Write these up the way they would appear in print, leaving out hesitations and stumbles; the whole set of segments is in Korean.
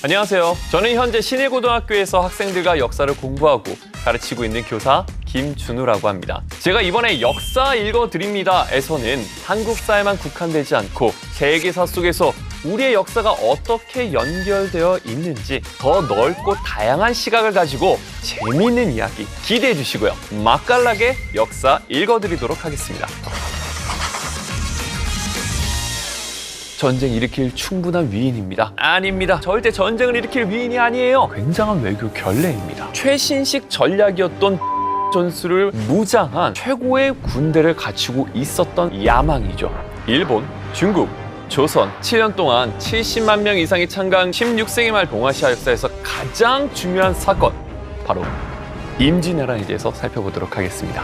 안녕하세요. 저는 현재 신일고등학교에서 학생들과 역사를 공부하고 가르치고 있는 교사 김준우라고 합니다. 제가 이번에 역사 읽어드립니다에서는 한국사에만 국한되지 않고 세계사 속에서 우리의 역사가 어떻게 연결되어 있는지 더 넓고 다양한 시각을 가지고 재미있는 이야기 기대해 주시고요. 맛깔나게 역사 읽어드리도록 하겠습니다. 전쟁 일으킬 충분한 위인입니다. 아닙니다. 절대 전쟁을 일으킬 위인이 아니에요. 굉장한 외교 결례입니다. 최신식 전략이었던 전술을 무장한 최고의 군대를 갖추고 있었던 야망이죠. 일본, 중국, 조선 7년 동안 70만 명 이상이 참가한 16세기 말 동아시아 역사에서 가장 중요한 사건, 바로 임진왜란에 대해서 살펴보도록 하겠습니다.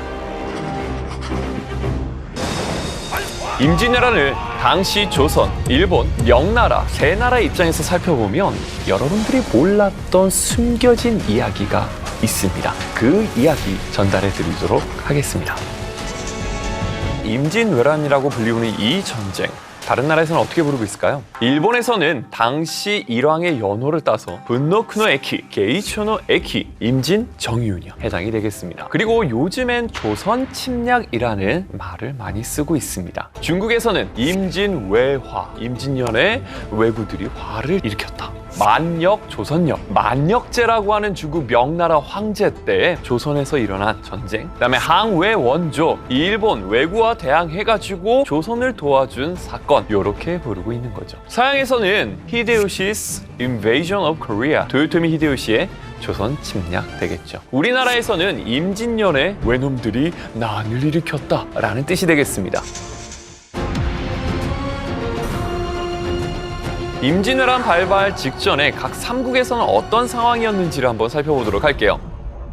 임진왜란을 당시 조선, 일본, 명나라 세 나라의 입장에서 살펴보면 여러분들이 몰랐던 숨겨진 이야기가 있습니다. 그 이야기 전달해 드리도록 하겠습니다. 임진왜란이라고 불리우는 이 전쟁, 다른 나라에서는 어떻게 부르고 있을까요? 일본에서는 당시 일왕의 연호를 따서 분노쿠노 에키, 게이초노 에키, 임진 정유운이 해당이 되겠습니다. 그리고 요즘엔 조선 침략이라는 말을 많이 쓰고 있습니다. 중국에서는 임진왜화, 임진년에 왜구들이 화를 일으켰다. 만역, 조선역, 만역제라고 하는 중국 명나라 황제 때 조선에서 일어난 전쟁, 그다음에 항외원조, 일본 왜구와 대항해가지고 조선을 도와준 사건, 이렇게 부르고 있는 거죠. 서양에서는 히데요시's Invasion of Korea, 도요토미 히데요시의 조선 침략 되겠죠. 우리나라에서는 임진년에 외놈들이 난을 일으켰다라는 뜻이 되겠습니다. 임진왜란 발발 직전에 각 삼국에서는 어떤 상황이었는지를 한번 살펴보도록 할게요.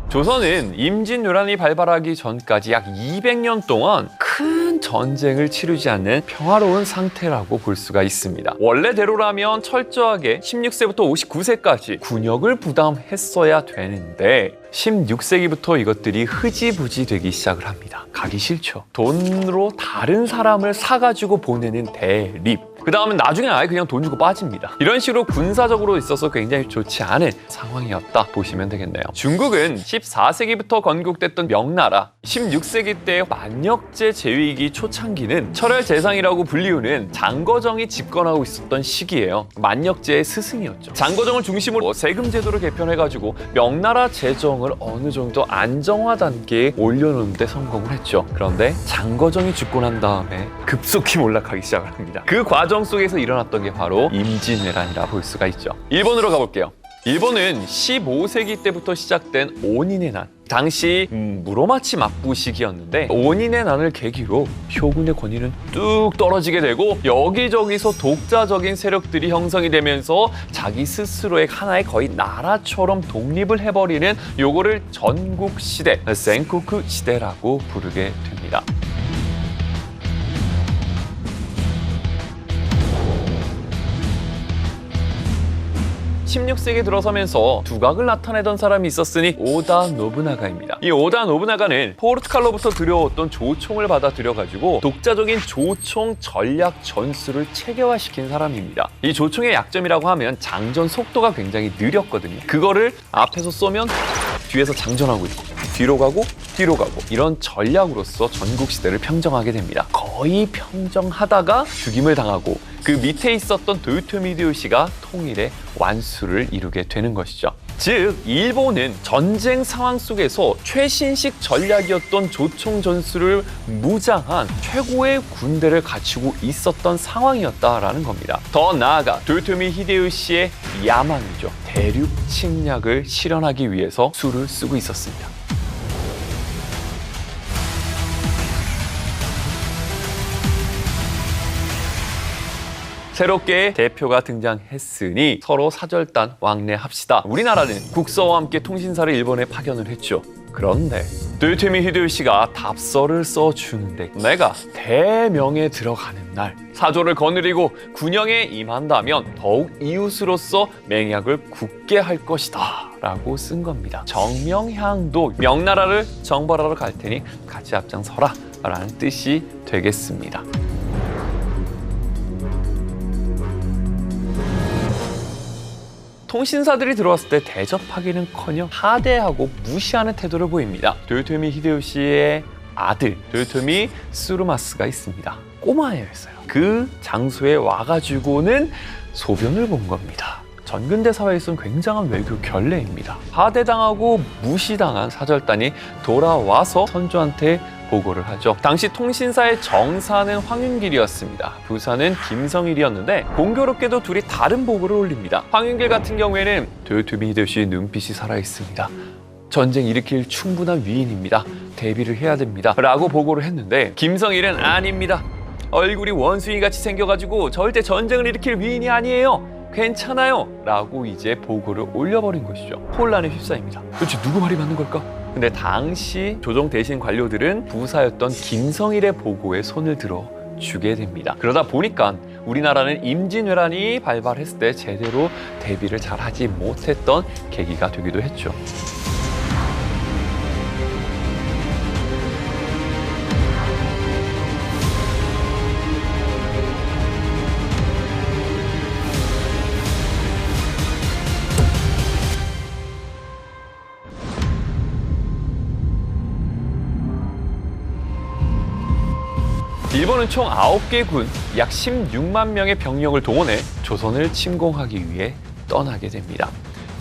조선은 임진왜란이 발발하기 전까지 약 200년 동안 큰 전쟁을 치르지 않는 평화로운 상태라고 볼 수가 있습니다. 원래대로라면 철저하게 16세부터 59세까지 군역을 부담했어야 되는데 16세기부터 이것들이 흐지부지 되기 시작을 합니다. 가기 싫죠. 돈으로 다른 사람을 사가지고 보내는 대립. 그 다음은 나중에 아예 그냥 돈 주고 빠집니다. 이런 식으로 군사적으로 있어서 굉장히 좋지 않은 상황이었다 보시면 되겠네요. 중국은 14세기부터 건국됐던 명나라, 16세기 때 만역제 제위기 초창기는 철혈제상이라고 불리우는 장거정이 집권하고 있었던 시기예요. 만역제의 스승이었죠. 장거정을 중심으로 세금 제도를 개편해가지고 명나라 재정을 어느 정도 안정화 단계에 올려놓는 데 성공을 했죠. 그런데 장거정이 집권한 다음에 급속히 몰락하기 시작을 합니다. 그 과정 속에서 일어났던 게 바로 임진왜란이라 볼 수가 있죠. 일본으로 가볼게요. 일본은 15세기 때부터 시작된 오닌의 난, 당시 무로마치 막부 시기였는데 오닌의 난을 계기로 쇼군의 권위는 뚝 떨어지게 되고 여기저기서 독자적인 세력들이 형성이 되면서 자기 스스로의 하나의 거의 나라처럼 독립을 해버리는 요거를 전국시대, 센코쿠 시대라고 부르게 됩니다. 16세기 들어서면서 두각을 나타내던 사람이 있었으니 오다 노부나가입니다. 이 오다 노부나가는 포르투갈로부터 들여왔던 조총을 받아들여가지고 독자적인 조총 전략 전술을 체계화시킨 사람입니다. 이 조총의 약점이라고 하면 장전 속도가 굉장히 느렸거든요. 그거를 앞에서 쏘면 뒤에서 장전하고 있고 뒤로 가고 이런 전략으로서 전국시대를 평정하게 됩니다. 거의 평정하다가 죽임을 당하고 그 밑에 있었던 도요토미 히데요시가 통일의 완수를 이루게 되는 것이죠. 즉 일본은 전쟁 상황 속에서 최신식 전략이었던 조총 전술을 무장한 최고의 군대를 갖추고 있었던 상황이었다라는 겁니다. 더 나아가 도요토미 히데요시의 야망이죠. 대륙 침략을 실현하기 위해서 수를 쓰고 있었습니다. 새롭게 대표가 등장했으니 서로 사절단 왕래합시다. 우리나라는 국서와 함께 통신사를 일본에 파견을 했죠. 그런데 도요토미 히데요시가 답서를 써주는데 내가 대명에 들어가는 날 사조를 거느리고 군영에 임한다면 더욱 이웃으로서 맹약을 굳게 할 것이다 라고 쓴 겁니다. 정명향도 명나라를 정벌하러 갈 테니 같이 앞장서라 라는 뜻이 되겠습니다. 통신사들이 들어왔을 때 대접하기는커녕 하대하고 무시하는 태도를 보입니다. 도요토미 히데요시의 아들 도요토미 쓰루마스가 있습니다. 꼬마애였어요. 그 장소에 와가지고는 소변을 본 겁니다. 전근대 사회에서는 굉장한 외교 결례입니다. 하대당하고 무시당한 사절단이 돌아와서 선조한테 보고를 하죠. 당시 통신사의 정사는 황윤길이었습니다. 부사는 김성일이었는데 공교롭게도 둘이 다른 보고를 올립니다. 황윤길 같은 경우에는 도요토미 히데요시의 눈빛이 살아있습니다. 전쟁 일으킬 충분한 위인입니다. 대비를 해야 됩니다. 라고 보고를 했는데 김성일은 아닙니다. 얼굴이 원숭이같이 생겨가지고 절대 전쟁을 일으킬 위인이 아니에요. 괜찮아요. 라고 이제 보고를 올려버린 것이죠. 혼란에 휩싸입니다. 도대체 누구 말이 맞는 걸까? 근데 당시 조정 대신 관료들은 부사였던 김성일의 보고에 손을 들어 주게 됩니다. 그러다 보니까 우리나라는 임진왜란이 발발했을 때 제대로 대비를 잘하지 못했던 계기가 되기도 했죠. 일본은 총 9개 군, 약 16만 명의 병력을 동원해 조선을 침공하기 위해 떠나게 됩니다.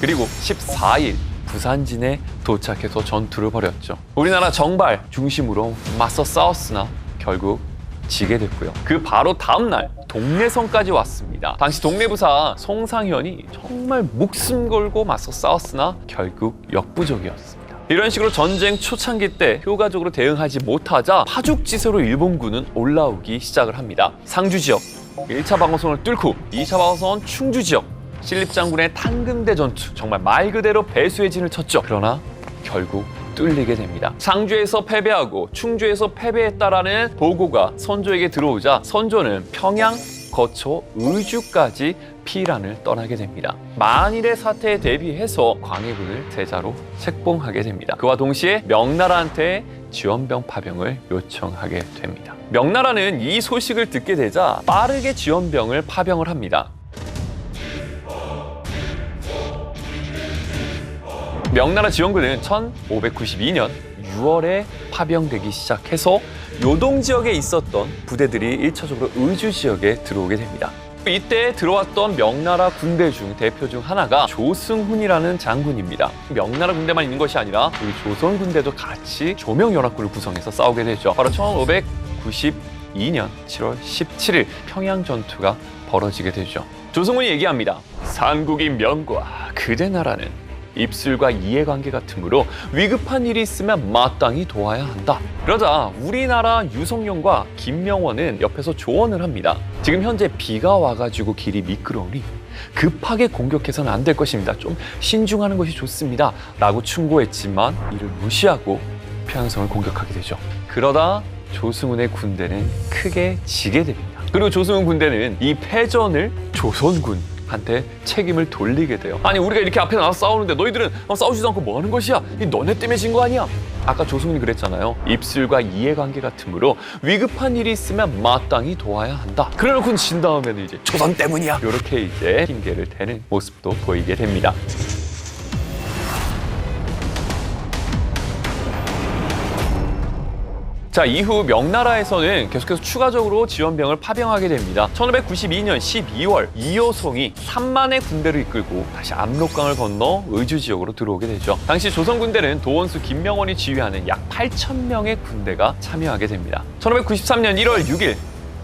그리고 14일 부산진에 도착해서 전투를 벌였죠. 우리나라 정발 중심으로 맞서 싸웠으나 결국 지게 됐고요. 그 바로 다음 날 동래성까지 왔습니다. 당시 동래부사 송상현이 정말 목숨 걸고 맞서 싸웠으나 결국 역부족이었습니다. 이런 식으로 전쟁 초창기 때 효과적으로 대응하지 못하자 파죽지세로 일본군은 올라오기 시작을 합니다. 상주 지역 1차 방어선을 뚫고 2차 방어선 충주 지역 신립장군의 탄금대 전투 정말 말 그대로 배수의 진을 쳤죠. 그러나 결국 뚫리게 됩니다. 상주에서 패배하고 충주에서 패배했다라는 보고가 선조에게 들어오자 선조는 평양 거쳐 의주까지 피란을 떠나게 됩니다. 만일의 사태에 대비해서 광해군을 제자로 책봉하게 됩니다. 그와 동시에 명나라한테 지원병 파병을 요청하게 됩니다. 명나라는 이 소식을 듣게 되자 빠르게 지원병을 파병을 합니다. 명나라 지원군은 1592년 6월에 파병되기 시작해서 요동 지역에 있었던 부대들이 1차적으로 의주 지역에 들어오게 됩니다. 이때 들어왔던 명나라 군대 중 대표 중 하나가 조승훈이라는 장군입니다. 명나라 군대만 있는 것이 아니라 우리 조선 군대도 같이 조명연합군을 구성해서 싸우게 되죠. 바로 1592년 7월 17일 평양 전투가 벌어지게 되죠. 조승훈이 얘기합니다. 삼국인 명과 그대 나라는 입술과 이해관계 같으므로 위급한 일이 있으면 마땅히 도와야 한다. 그러자 우리나라 유성룡과 김명원은 옆에서 조언을 합니다. 지금 현재 비가 와가지고 길이 미끄러우니 급하게 공격해서는 안 될 것입니다. 좀 신중하는 것이 좋습니다. 라고 충고했지만 이를 무시하고 평양성을 공격하게 되죠. 그러다 조승훈의 군대는 크게 지게 됩니다. 그리고 조승훈 군대는 이 패전을 조선군한테 책임을 돌리게 돼요. 아니 우리가 이렇게 앞에 나와서 싸우는데 너희들은 싸우지도 않고 뭐 하는 것이야? 이 너네 때문에 진 거 아니야? 아까 조승훈이 그랬잖아요. 입술과 이해관계 같으므로 위급한 일이 있으면 마땅히 도와야 한다. 그래놓고 진 다음에는 이제 조선 때문이야. 이렇게 이제 핑계를 대는 모습도 보이게 됩니다. 자, 이후 명나라에서는 계속해서 추가적으로 지원병을 파병하게 됩니다. 1592년 12월 이효송이 3만의 군대를 이끌고 다시 압록강을 건너 의주 지역으로 들어오게 되죠. 당시 조선 군대는 도원수 김명원이 지휘하는 약 8,000명의 군대가 참여하게 됩니다. 1593년 1월 6일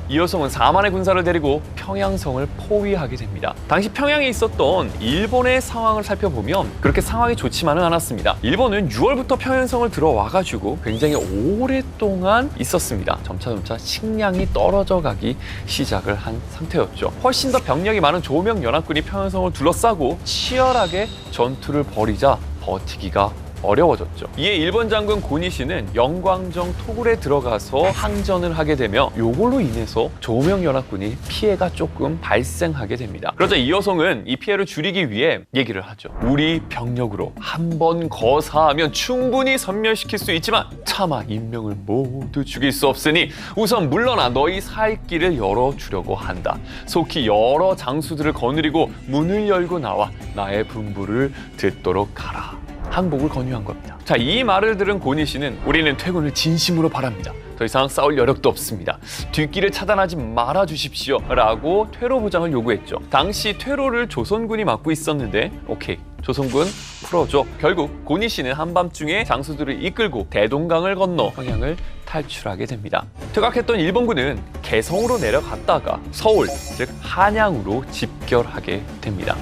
이효송은 4만의 군사를 데리고 평양성을 포위하게 됩니다. 당시 평양에 있었던 일본의 상황을 살펴보면 그렇게 상황이 좋지만은 않았습니다. 일본은 6월부터 평양성을 들어와가지고 굉장히 오랫동안 있었습니다. 점차 식량이 떨어져 가기 시작을 한 상태였죠. 훨씬 더 병력이 많은 조명연합군이 평양성을 둘러싸고 치열하게 전투를 벌이자 버티기가 어려워졌죠. 이에 일본 장군 고니시는 영광정 토굴에 들어가서 항전을 하게 되며 요걸로 인해서 조명연합군이 피해가 조금 발생하게 됩니다. 그러자 이여성은 이 피해를 줄이기 위해 얘기를 하죠. 우리 병력으로 한 번 거사하면 충분히 섬멸시킬 수 있지만 차마 인명을 모두 죽일 수 없으니 우선 물러나 너희 살 길을 열어주려고 한다. 속히 여러 장수들을 거느리고 문을 열고 나와 나의 분부를 듣도록 하라. 항복을 권유한 겁니다. 자, 이 말을 들은 고니시는 우리는 퇴군을 진심으로 바랍니다. 더 이상 싸울 여력도 없습니다. 뒷길을 차단하지 말아 주십시오 라고 퇴로 보장을 요구했죠. 당시 퇴로를 조선군이 맡고 있었는데 오케이, 조선군 풀어줘. 결국 고니시는 한밤중에 장수들을 이끌고 대동강을 건너 평양을 탈출하게 됩니다. 퇴각했던 일본군은 개성으로 내려갔다가 서울, 즉 한양으로 집결하게 됩니다.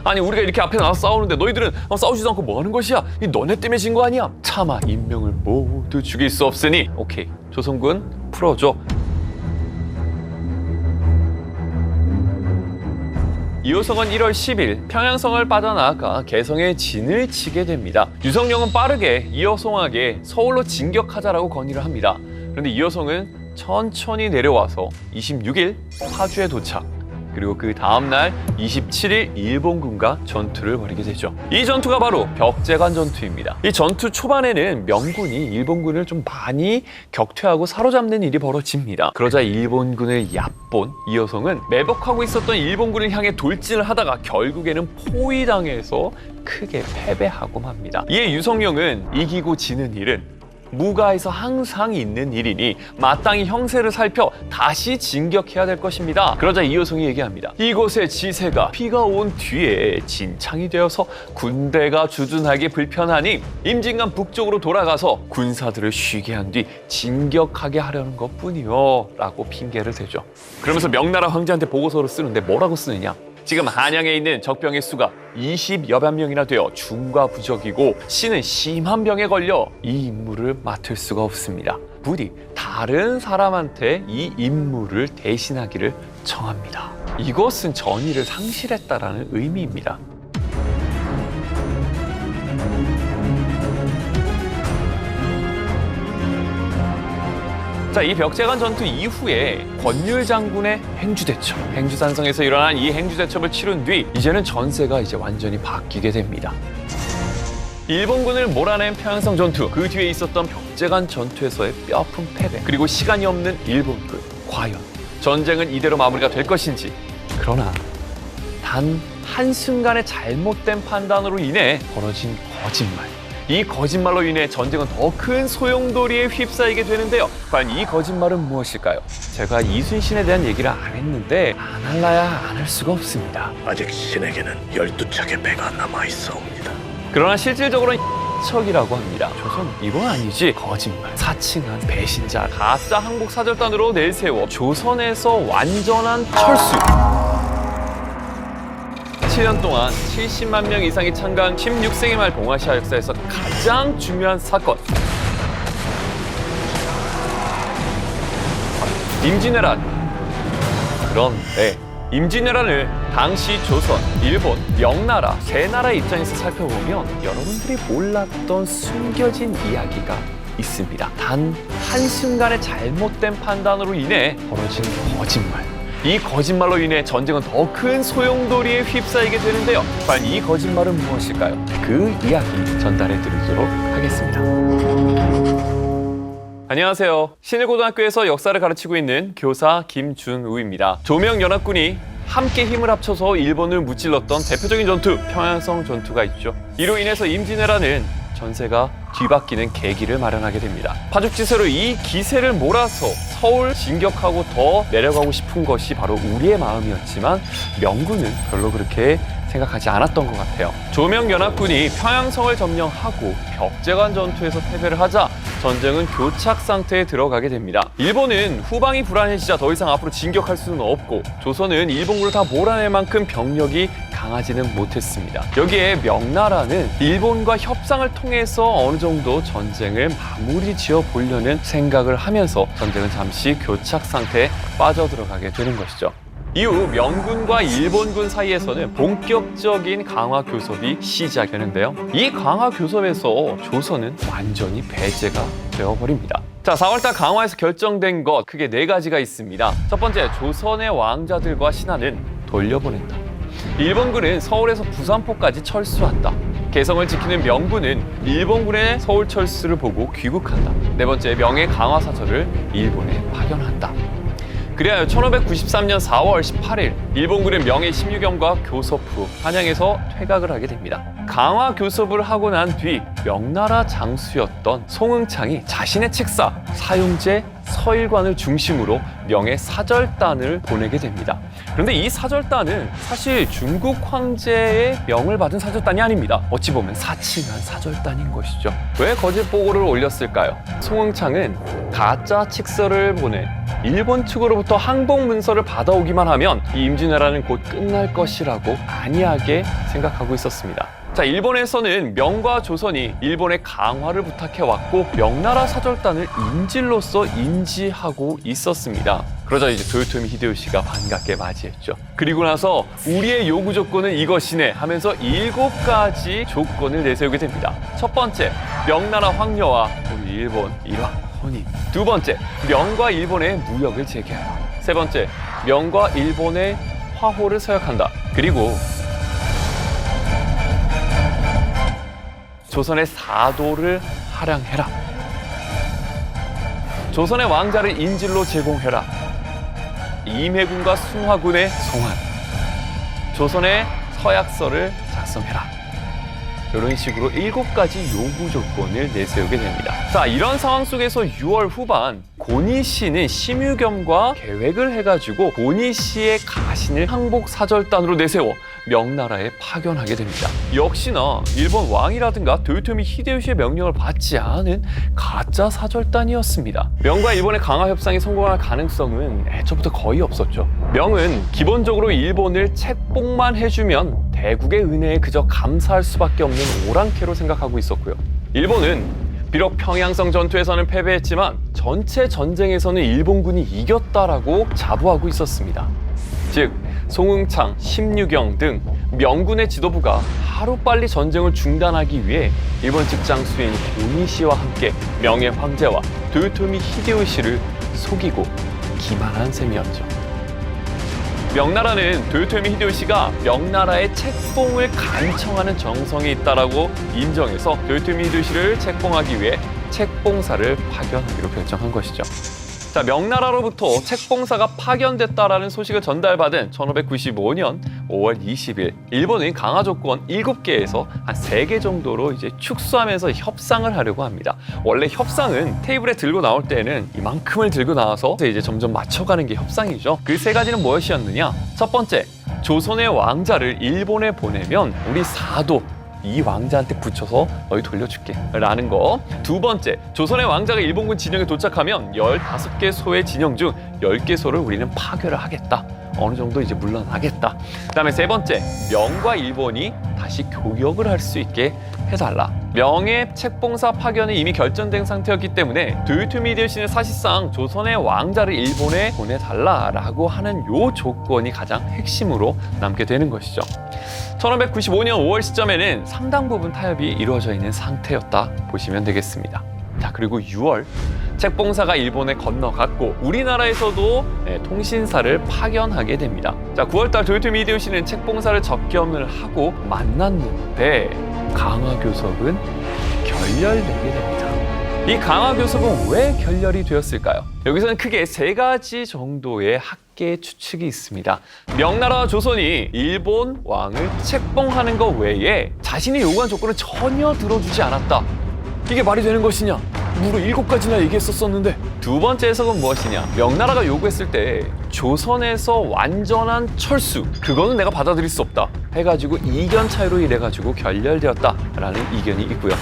아니, 우리가 이렇게 앞에 나와서 싸우는데 너희들은 싸우지도 않고 뭐 하는 것이야? 이 너네 때문에 진 거 아니야? 차마 인명을 모두 죽일 수 없으니 오케이, 조선군 풀어줘. 이호성은 1월 10일 평양성을 빠져나가 개성에 진을 치게 됩니다. 유성룡은 빠르게 이여송에게 서울로 진격하자라고 건의를 합니다. 그런데 이여성은 천천히 내려와서 26일 파주에 도착. 그리고 그 다음날 27일 일본군과 전투를 벌이게 되죠. 이 전투가 바로 벽제관 전투입니다. 이 전투 초반에는 명군이 일본군을 좀 많이 격퇴하고 사로잡는 일이 벌어집니다. 그러자 일본군을 얕본 이여성은 매복하고 있었던 일본군을 향해 돌진을 하다가 결국에는 포위당해서 크게 패배하고 맙니다. 이에 유성룡은 이기고 지는 일은 무가에서 항상 있는 일이니 마땅히 형세를 살펴 다시 진격해야 될 것입니다. 그러자 이여성이 얘기합니다. 이곳의 지세가 비가 온 뒤에 진창이 되어서 군대가 주둔하기 불편하니 임진강 북쪽으로 돌아가서 군사들을 쉬게 한 뒤 진격하게 하려는 것뿐이요 라고 핑계를 대죠. 그러면서 명나라 황제한테 보고서를 쓰는데 뭐라고 쓰느냐? 지금 한양에 있는 적병의 수가 20여만 명이나 되어 중과부적이고 신은 심한 병에 걸려 이 임무를 맡을 수가 없습니다. 부디 다른 사람한테 이 임무를 대신하기를 청합니다. 이것은 전의를 상실했다라는 의미입니다. 자, 이 벽제관 전투 이후에 권율 장군의 행주대첩, 행주산성에서 일어난 이 행주대첩을 치른 뒤 이제는 전세가 완전히 바뀌게 됩니다. 일본군을 몰아낸 평양성 전투, 그 뒤에 있었던 벽제관 전투에서의 뼈아픈 패배, 그리고 시간이 없는 일본군. 과연 전쟁은 이대로 마무리가 될 것인지. 그러나 단 한순간의 잘못된 판단으로 인해 벌어진 거짓말. 이 거짓말로 인해 전쟁은 더 큰 소용돌이에 휩싸이게 되는데요. 과연 이 거짓말은 무엇일까요? 제가 이순신에 대한 얘기를 안 했는데 안 할라야 안 할 수가 없습니다. 아직 신에게는 12척의 배가 남아있사옵니다. 그러나 실질적으로는 척이라고 합니다. 조선 이건 아니지. 거짓말, 사칭한 배신자, 가짜 항복 사절단으로 내세워 조선에서 완전한 철수. 7년 동안 70만 명 이상이 참가한 16세기 말 동아시아 역사에서 가장 중요한 사건. 임진왜란. 그런데 임진왜란을 당시 조선, 일본, 명나라 세 나라의 입장에서 살펴보면 여러분들이 몰랐던 숨겨진 이야기가 있습니다. 단 한순간의 잘못된 판단으로 인해 벌어진 거짓말. 이 거짓말로 인해 전쟁은 더 큰 소용돌이에 휩싸이게 되는데요. 과연 이 거짓말은 무엇일까요? 그 이야기 전달해 드리도록 하겠습니다. 안녕하세요. 신일고등학교에서 역사를 가르치고 있는 교사 김준우입니다. 조명연합군이 함께 힘을 합쳐서 일본을 무찔렀던 대표적인 전투, 평양성 전투가 있죠. 이로 인해서 임진왜란은 전세가 뒤바뀌는 계기를 마련하게 됩니다. 파죽지세로 이 기세를 몰아서 서울 진격하고 더 내려가고 싶은 것이 바로 우리의 마음이었지만 명군은 별로 그렇게 생각하지 않았던 것 같아요. 조명연합군이 평양성을 점령하고 벽제관 전투에서 패배를 하자 전쟁은 교착 상태에 들어가게 됩니다. 일본은 후방이 불안해지자 더 이상 앞으로 진격할 수는 없고 조선은 일본군을 다 몰아낼 만큼 병력이 강하지는 못했습니다. 여기에 명나라는 일본과 협상을 통해서 어느 정도 전쟁을 마무리 지어 보려는 생각을 하면서 전쟁은 잠시 교착 상태에 빠져들어가게 되는 것이죠. 이후 명군과 일본군 사이에서는 본격적인 강화 교섭이 시작되는데요. 이 강화 교섭에서 조선은 완전히 배제가 되어버립니다. 자, 4월달 강화에서 결정된 것 크게 4가지가 있습니다. 첫 번째, 조선의 왕자들과 신하는 돌려보낸다. 일본군은 서울에서 부산포까지 철수한다. 개성을 지키는 명군은 일본군의 서울 철수를 보고 귀국한다. 네 번째, 명예 강화 사절을 일본에 파견한다. 그래야 1593년 4월 18일 일본군은 명예 16경과 교섭 후 한양에서 퇴각을 하게 됩니다. 강화 교섭을 하고 난 뒤 명나라 장수였던 송응창이 자신의 책사 사용제 서일관을 중심으로 명예 사절단을 보내게 됩니다. 그런데 이 사절단은 사실 중국 황제의 명을 받은 사절단이 아닙니다. 어찌 보면 사칭한 사절단인 것이죠. 왜 거짓 보고를 올렸을까요? 송응창은 가짜 칙서를 보낸 일본 측으로부터 항복 문서를 받아오기만 하면 이 임진왜란은 곧 끝날 것이라고 안이하게 생각하고 있었습니다. 자, 일본에서는 명과 조선이 일본의 강화를 부탁해왔고 명나라 사절단을 인질로서 인지하고 있었습니다. 그러자 이제 도요토미 히데요시가 반갑게 맞이했죠. 그리고 나서 우리의 요구 조건은 이것이네 하면서 7가지 조건을 내세우게 됩니다. 첫 번째, 명나라 황녀와 우리 일본 일화 혼인. 두 번째, 명과 일본의 무역을 재개하라. 세 번째, 명과 일본의 화호를 서약한다. 그리고 조선의 사도를 할양해라. 조선의 왕자를 인질로 제공해라. 임해군과 숭화군의 송환. 조선의 서약서를 작성해라. 이런 식으로 7가지 요구 조건을 내세우게 됩니다. 자, 이런 상황 속에서 6월 후반 고니시는 심유겸과 계획을 해가지고 고니시의 가신을 항복 사절단으로 내세워 명나라에 파견하게 됩니다. 역시나 일본 왕이라든가 도요토미 히데요시의 명령을 받지 않은 가짜 사절단이었습니다. 명과 일본의 강화 협상이 성공할 가능성은 애초부터 거의 없었죠. 명은 기본적으로 일본을 책봉만 해주면 대국의 은혜에 그저 감사할 수밖에 없는 오랑캐로 생각하고 있었고요. 일본은 비록 평양성 전투에서는 패배했지만 전체 전쟁에서는 일본군이 이겼다라고 자부하고 있었습니다. 즉, 송응창, 심유경 등 명군의 지도부가 하루빨리 전쟁을 중단하기 위해 일본 측 장수인 고니시와 함께 명의 황제와 도요토미 히데요시를 속이고 기만한 셈이었죠. 명나라는 도요토미 히데요시가 명나라의 책봉을 간청하는 정성이 있다라고 인정해서 도요토미 히데요시를 책봉하기 위해 책봉사를 파견하기로 결정한 것이죠. 자, 명나라로부터 책봉사가 파견됐다라는 소식을 전달받은 1595년 5월 20일 일본은 강화 조건 7개에서 한 3개 정도로 이제 축소하면서 협상을 하려고 합니다. 원래 협상은 테이블에 들고 나올 때는 이만큼을 들고 나와서 이제 점점 맞춰가는 게 협상이죠. 그 3가지는 무엇이었느냐? 첫 번째, 조선의 왕자를 일본에 보내면 우리 사도 이 왕자한테 붙여서 너희 돌려줄게 라는 거. 두 번째, 조선의 왕자가 일본군 진영에 도착하면 15개 소의 진영 중 10개 소를 우리는 파괴를 하겠다. 어느 정도 이제 물러나겠다. 그다음에 세 번째, 명과 일본이 다시 교역을 할 수 있게 해달라. 명의 책봉사 파견은 이미 결정된 상태였기 때문에 도요토미 히데요시는 사실상 조선의 왕자를 일본에 보내달라라고 하는 요 조건이 가장 핵심으로 남게 되는 것이죠. 1595년 5월 시점에는 상당 부분 타협이 이루어져 있는 상태였다 보시면 되겠습니다. 자, 그리고 6월 책봉사가 일본에 건너갔고 우리나라에서도 통신사를 파견하게 됩니다. 자, 9월달 도요토미 히데요시는 책봉사를 접견을 하고 만났는데 강화 교섭은 결렬되게 됩니다. 이 강화 교섭은 왜 결렬이 되었을까요? 여기서는 크게 3가지 정도의 학계 추측이 있습니다. 명나라와 조선이 일본 왕을 책봉하는 것 외에 자신이 요구한 조건을 전혀 들어주지 않았다. 이게 말이 되는 것이냐? 무려 7가지나 얘기했었는데. 두 번째 해석은 무엇이냐? 명나라가 요구했을 때 조선에서 완전한 철수, 그거는 내가 받아들일 수 없다 해가지고 이견 차이로 이래가지고 결렬되었다라는 이견이 있고요.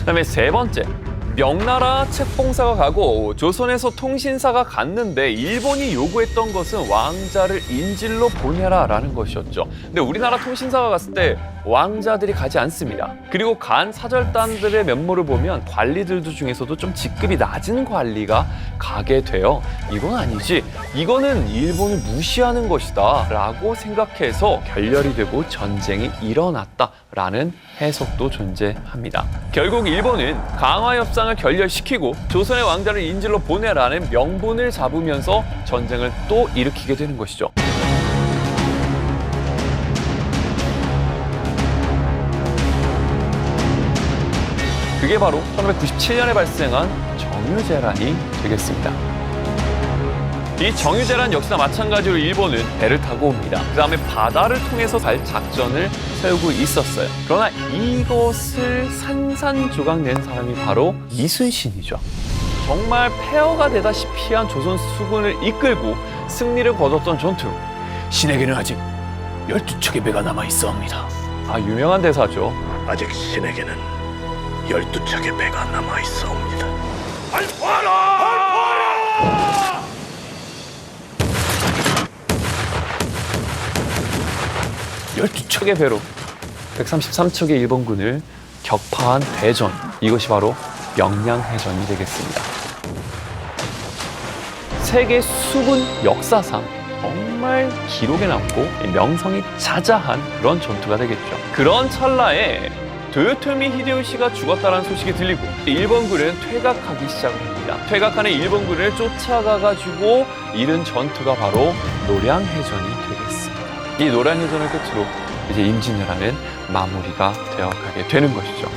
그다음에 세 번째, 명나라 책봉사가 가고 조선에서 통신사가 갔는데 일본이 요구했던 것은 왕자를 인질로 보내라라는 것이었죠. 근데 우리나라 통신사가 갔을 때 왕자들이 가지 않습니다. 그리고 간 사절단들의 면모를 보면 관리들도 중에서도 좀 직급이 낮은 관리가 가게 돼요. 이건 아니지, 이거는 일본을 무시하는 것이다 라고 생각해서 결렬이 되고 전쟁이 일어났다라는 해석도 존재합니다. 결국 일본은 강화협상을 결렬시키고 조선의 왕자를 인질로 보내라는 명분을 잡으면서 전쟁을 또 일으키게 되는 것이죠. 그게 바로 1597년에 발생한 정유재란이 되겠습니다. 이 정유재란 역시나 마찬가지로 일본은 배를 타고 옵니다. 그 다음에 바다를 통해서 갈 작전을 세우고 있었어요. 그러나 이것을 산산조각 낸 사람이 바로 이순신이죠. 정말 폐허가 되다시피 한 조선 수군을 이끌고 승리를 거뒀던 전투. 신에게는 아직 12척의 배가 남아있어옵니다. 유명한 대사죠. 아직 신에게는 12척의 배가 남아있어옵니다. 열두 척의 배로 133척의 일본군을 격파한 대전, 이것이 바로 명량해전이 되겠습니다. 세계 수군 역사상 정말 기록에 남고 명성이 자자한 그런 전투가 되겠죠. 그런 찰나에 도요토미 히데요시가 죽었다는 소식이 들리고 일본군은 퇴각하기 시작합니다. 퇴각하는 일본군을 쫓아가가지고 이른 전투가 바로 노량해전이 되겠습니다. 이 노량해전을 끝으로 이제 임진왜란은 마무리가 되어가게 되는 것이죠.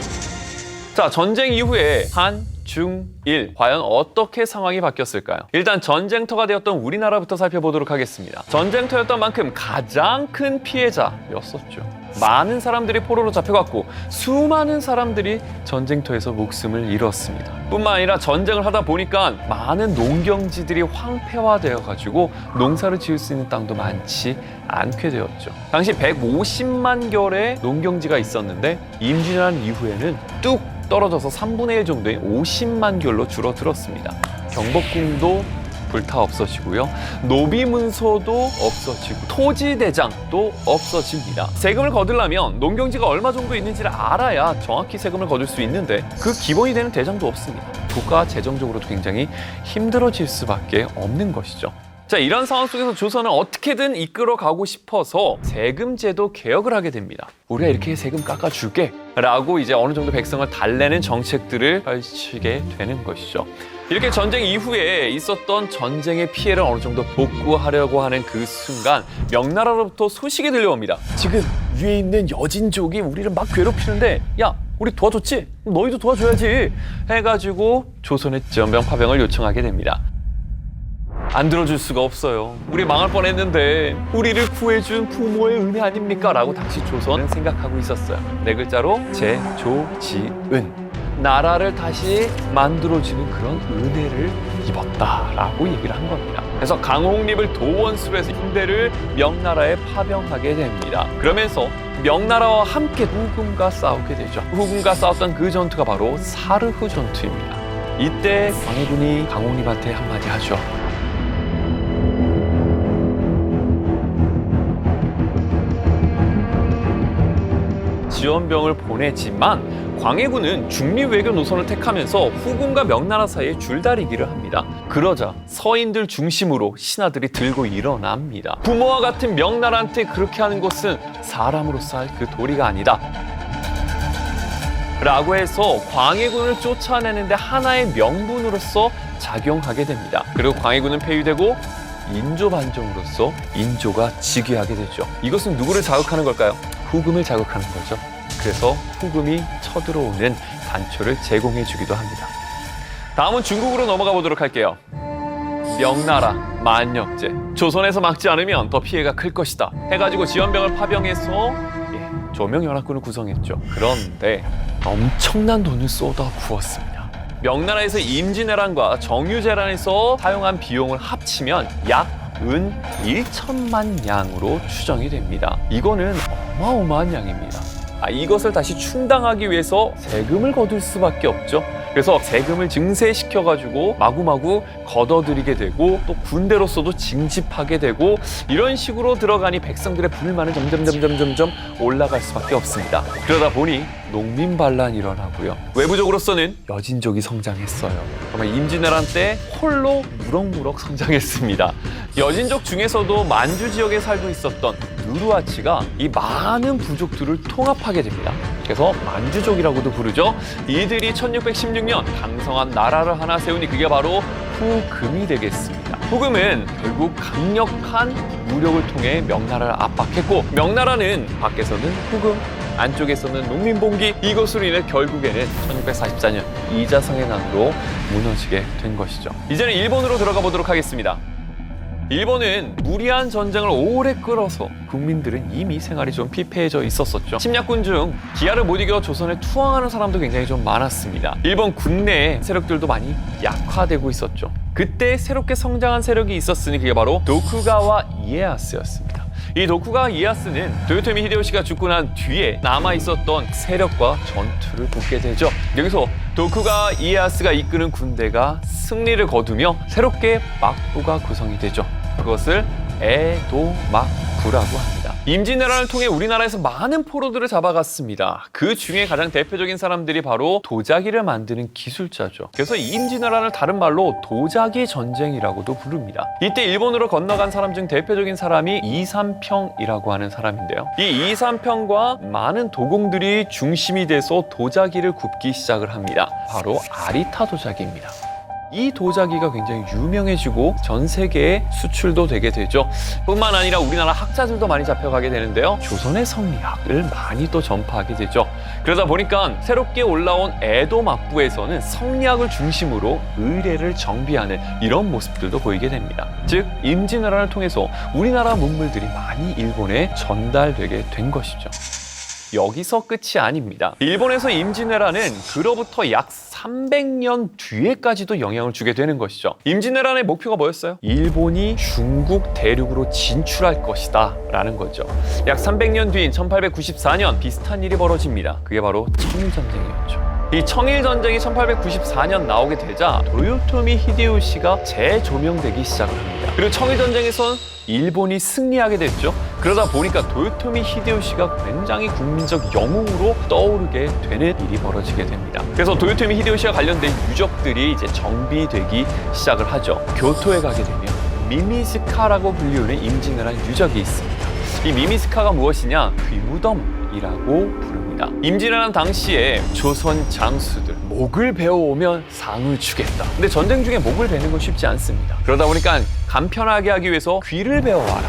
자, 전쟁 이후에 한, 중, 일, 과연 어떻게 상황이 바뀌었을까요? 일단 전쟁터가 되었던 우리나라부터 살펴보도록 하겠습니다. 전쟁터였던 만큼 가장 큰 피해자였었죠. 많은 사람들이 포로로 잡혀갔고 수많은 사람들이 전쟁터에서 목숨을 잃었습니다. 뿐만 아니라 전쟁을 하다 보니까 많은 농경지들이 황폐화되어가지고 농사를 지을 수 있는 땅도 많지 않게 되었죠. 당시 150만 결의 농경지가 있었는데 임진왜란 이후에는 뚝 떨어져서 3분의 1 정도의 50만 결로 줄어들었습니다. 경복궁도 불타 없어지고요. 노비문서도 없어지고 토지대장도 없어집니다. 세금을 거두려면 농경지가 얼마 정도 있는지를 알아야 정확히 세금을 거둘 수 있는데 그 기본이 되는 대장도 없습니다. 국가 재정적으로도 굉장히 힘들어질 수밖에 없는 것이죠. 자, 이런 상황 속에서 조선은 어떻게든 이끌어가고 싶어서 세금제도 개혁을 하게 됩니다. 우리가 이렇게 세금 깎아줄게 라고 이제 어느 정도 백성을 달래는 정책들을 펼치게 되는 것이죠. 이렇게 전쟁 이후에 있었던 전쟁의 피해를 어느 정도 복구하려고 하는 그 순간 명나라로부터 소식이 들려옵니다. 지금 위에 있는 여진족이 우리를 막 괴롭히는데 야, 우리 도와줬지? 너희도 도와줘야지 해가지고 조선의 지원병 파병을 요청하게 됩니다. 안 들어줄 수가 없어요. 우리 망할 뻔했는데 우리를 구해준 부모의 은혜 아닙니까? 라고 당시 조선은 생각하고 있었어요. 네 글자로 제조지은. 나라를 다시 만들어주는 그런 은혜를 입었다라고 얘기를 한 겁니다. 그래서 강홍립을 도원수로 해서 인대를 명나라에 파병하게 됩니다. 그러면서 명나라와 함께 후금과 싸우게 되죠. 후금과 싸웠던 그 전투가 바로 사르후 전투입니다. 이때 광해군이 강홍립한테 한마디 하죠. 지원병을 보내지만 광해군은 중립 외교 노선을 택하면서 후금과 명나라 사이에 줄다리기를 합니다. 그러자 서인들 중심으로 신하들이 들고 일어납니다. 부모와 같은 명나라한테 그렇게 하는 것은 사람으로서 할 그 도리가 아니다 라고 해서 광해군을 쫓아내는데 하나의 명분으로서 작용하게 됩니다. 그리고 광해군은 폐위되고 인조 반정으로서 인조가 즉위하게 되죠. 이것은 누구를 자극하는 걸까요? 후금을 자극하는 거죠. 그래서 후금이 쳐들어오는 단초를 제공해 주기도 합니다. 다음은 중국으로 넘어가 보도록 할게요. 명나라, 만역제. 조선에서 막지 않으면 더 피해가 클 것이다 해가지고 지원병을 파병해서 조명연합군을 구성했죠. 그런데 엄청난 돈을 쏟아 부었습니다. 명나라에서 임진왜란과 정유재란에서 사용한 비용을 합치면 약 은 1천만 양으로 추정이 됩니다. 이거는 어마어마한 양입니다. 이것을 다시 충당하기 위해서 세금을 거둘 수밖에 없죠. 그래서 세금을 증세시켜가지고 마구마구 걷어들이게 되고 또 군대로서도 징집하게 되고 이런 식으로 들어가니 백성들의 불만은 점점 올라갈 수밖에 없습니다. 그러다 보니 농민 반란이 일어나고요. 외부적으로서는 여진족이 성장했어요. 정말 임진왜란 때 홀로 무럭무럭 성장했습니다. 여진족 중에서도 만주 지역에 살고 있었던 누르하치가 이 많은 부족들을 통합하게 됩니다. 그래서 만주족이라고도 부르죠. 이들이 1616년 강성한 나라를 하나 세우니 그게 바로 후금이 되겠습니다. 후금은 결국 강력한 무력을 통해 명나라를 압박했고 명나라는 밖에서는 후금, 안쪽에서는 농민봉기, 이것으로 인해 결국에는 1644년 이자성의 난으로 무너지게 된 것이죠. 이제는 일본으로 들어가 보도록 하겠습니다. 일본은 무리한 전쟁을 오래 끌어서 국민들은 이미 생활이 좀 피폐해져 있었었죠. 침략군 중 기아를 못 이겨 조선에 투항하는 사람도 굉장히 좀 많았습니다. 일본 국내의 세력들도 많이 약화되고 있었죠. 그때 새롭게 성장한 세력이 있었으니 그게 바로 도쿠가와 이에야스였습니다. 이 도쿠가와 이에야스는 도요토미 히데요시가 죽고 난 뒤에 남아있었던 세력과 전투를 붙게 되죠. 여기서 도쿠가와 이에야스가 이끄는 군대가 승리를 거두며 새롭게 막부가 구성이 되죠. 그것을 에도막부라고 합니다. 임진왜란을 통해 우리나라에서 많은 포로들을 잡아갔습니다. 그 중에 가장 대표적인 사람들이 바로 도자기를 만드는 기술자죠. 그래서 이 임진왜란을 다른 말로 도자기 전쟁이라고도 부릅니다. 이때 일본으로 건너간 사람 중 대표적인 사람이 이삼평이라고 하는 사람인데요. 이 이삼평과 많은 도공들이 중심이 돼서 도자기를 굽기 시작을 합니다. 바로 아리타 도자기입니다. 이 도자기가 굉장히 유명해지고 전 세계에 수출도 되게 되죠. 뿐만 아니라 우리나라 학자들도 많이 잡혀가게 되는데요. 조선의 성리학을 많이 또 전파하게 되죠. 그러다 보니까 새롭게 올라온 에도 막부에서는 성리학을 중심으로 의례를 정비하는 이런 모습들도 보이게 됩니다. 즉 임진왜란을 통해서 우리나라 문물들이 많이 일본에 전달되게 된 것이죠. 여기서 끝이 아닙니다. 일본에서 임진왜란은 그로부터 약 300년 뒤에까지도 영향을 주게 되는 것이죠. 임진왜란의 목표가 뭐였어요? 일본이 중국 대륙으로 진출할 것이다 라는 거죠. 약 300년 뒤인 1894년 비슷한 일이 벌어집니다. 그게 바로 청일전쟁이었죠. 이 청일전쟁이 1894년 나오게 되자 도요토미 히데요시가 재조명되기 시작을 합니다. 그리고 청일전쟁에선 일본이 승리하게 됐죠. 그러다 보니까 도요토미 히데요시가 굉장히 국민적 영웅으로 떠오르게 되는 일이 벌어지게 됩니다. 그래서 도요토미 히데요시와 관련된 유적들이 이제 정비되기 시작을 하죠. 교토에 가게 되면 미미즈카라고 불리우는 임진왜란 유적이 있습니다. 이 미미즈카가 무엇이냐? 귀무덤이라고 부릅니다. 임진왜란 당시에 조선 장수들 목을 베어오면 상을 주겠다. 근데 전쟁 중에 목을 베는 건 쉽지 않습니다. 그러다 보니까 간편하게 하기 위해서 귀를 베어와라.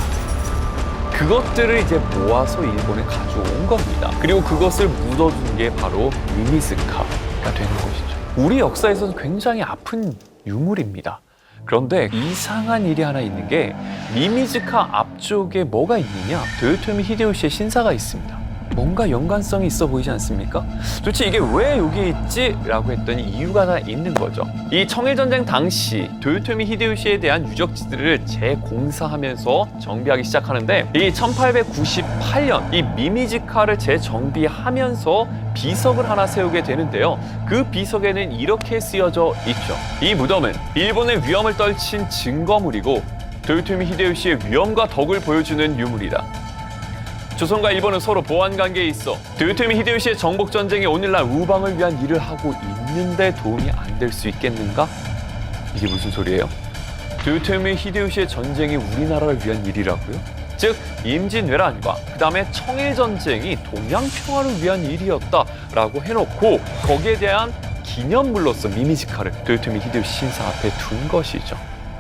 그것들을 이제 모아서 일본에 가져온 겁니다. 그리고 그것을 묻어둔 게 바로 미미즈카가 되는 것이죠. 우리 역사에서는 굉장히 아픈 유물입니다. 그런데 이상한 일이 하나 있는 게 미미즈카 앞쪽에 뭐가 있느냐? 도요토미 히데요시의 신사가 있습니다. 뭔가 연관성이 있어 보이지 않습니까? 도대체 이게 왜 여기 있지? 라고 했더니 이유가 다 있는 거죠. 이 청일전쟁 당시 도요토미 히데요시에 대한 유적지들을 재공사하면서 정비하기 시작하는데 이 1898년 이 미미즈카를 재정비하면서 비석을 하나 세우게 되는데요. 그 비석에는 이렇게 쓰여져 있죠. 이 무덤은 일본의 위험을 떨친 증거물이고 도요토미 히데요시의 위엄과 덕을 보여주는 유물이다. 조선과 일본은 서로 보안 관계에 있어 도요토미 히데요시의 정복 전쟁이 오늘날 우방을 위한 일을 하고 있는데 도움이 안 될 수 있겠는가? 이게 무슨 소리예요? 도요토미 히데요시의 전쟁이 우리나라를 위한 일이라고요? 즉 임진왜란과 그 다음에 청일전쟁이 동양평화를 위한 일이었다라고 해놓고 거기에 대한 기념물로서 미미즈카를 도요토미 히데요시 신사 앞에 둔 것이죠.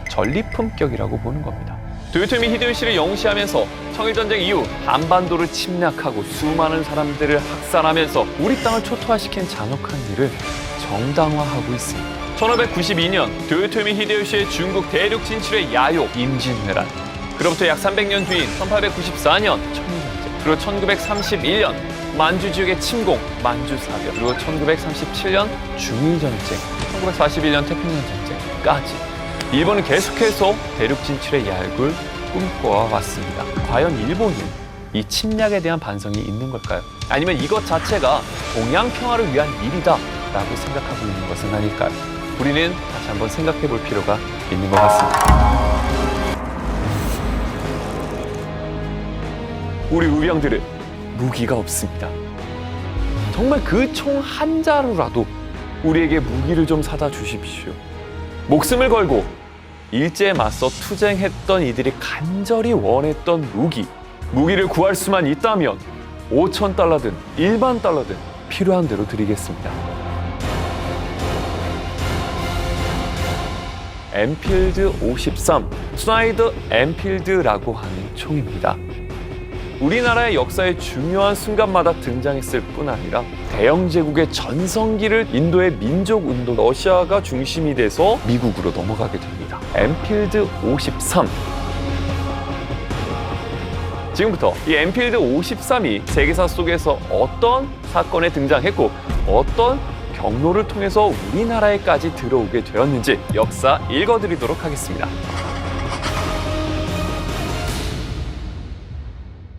전리품격이라고 보는 겁니다. 도요토미 히데요시를 영시하면서 청일전쟁 이후 한반도를 침략하고 수많은 사람들을 학살하면서 우리 땅을 초토화시킨 잔혹한 일을 정당화하고 있습니다. 1592년 도요토미 히데요시의 중국 대륙 진출의 야욕 임진왜란, 그로부터 약 300년 뒤인 1894년 청일전쟁, 그리고 1931년 만주 지역의 침공, 만주사변, 그리고 1937년 중일전쟁, 1941년 태평양전쟁까지 일본은 계속해서 대륙 진출의 야욕을 꿈꿔왔습니다. 과연 일본은 이 침략에 대한 반성이 있는 걸까요? 아니면 이것 자체가 동양 평화를 위한 일이다 라고 생각하고 있는 것은 아닐까요? 우리는 다시 한번 생각해 볼 필요가 있는 것 같습니다. 우리 의병들은 무기가 없습니다. 정말 그 총 한 자루라도 우리에게 무기를 좀 사다 주십시오. 목숨을 걸고 일제에 맞서 투쟁했던 이들이 간절히 원했던 무기를 구할 수만 있다면 5,000달러든 일반 달러든 필요한 대로 드리겠습니다. 엔필드 53, 스나이더 엔필드라고 하는 총입니다. 우리나라의 역사의 중요한 순간마다 등장했을 뿐 아니라 대영 제국의 전성기를 인도의 민족운동 러시아가 중심이 돼서 미국으로 넘어가게 됩니다. 엔필드 53. 지금부터 이 엔필드 53이 세계사 속에서 어떤 사건에 등장했고 어떤 경로를 통해서 우리나라에까지 들어오게 되었는지 역사 읽어드리도록 하겠습니다.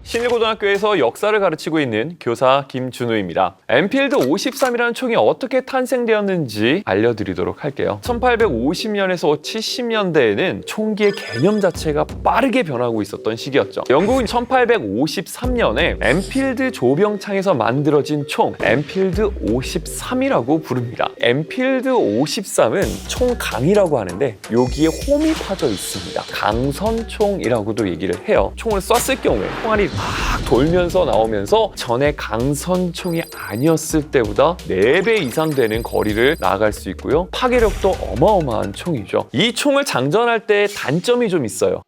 신일고등학교에서 역사를 가르치고 있는 교사 김준우입니다. 엔필드 53이라는 총이 어떻게 탄생되었는지 알려드리도록 할게요. 1850년에서 70년대에는 총기의 개념 자체가 빠르게 변하고 있었던 시기였죠. 영국은 1853년에 엔필드 조병창에서 만들어진 총 엔필드 53이라고 부릅니다. 엔필드 53은 총강이라고 하는데 여기에 홈이 파져 있습니다. 강선총이라고도 얘기를 해요. 총을 쐈을 경우에 총알이 막 돌면서 나오면서 전에 강선총이 아니었을 때보다 4배 이상 되는 거리를 나아갈 수 있고요. 파괴력도 어마어마한 총이죠. 이 총을 장전할 때 단점이 좀 있어요.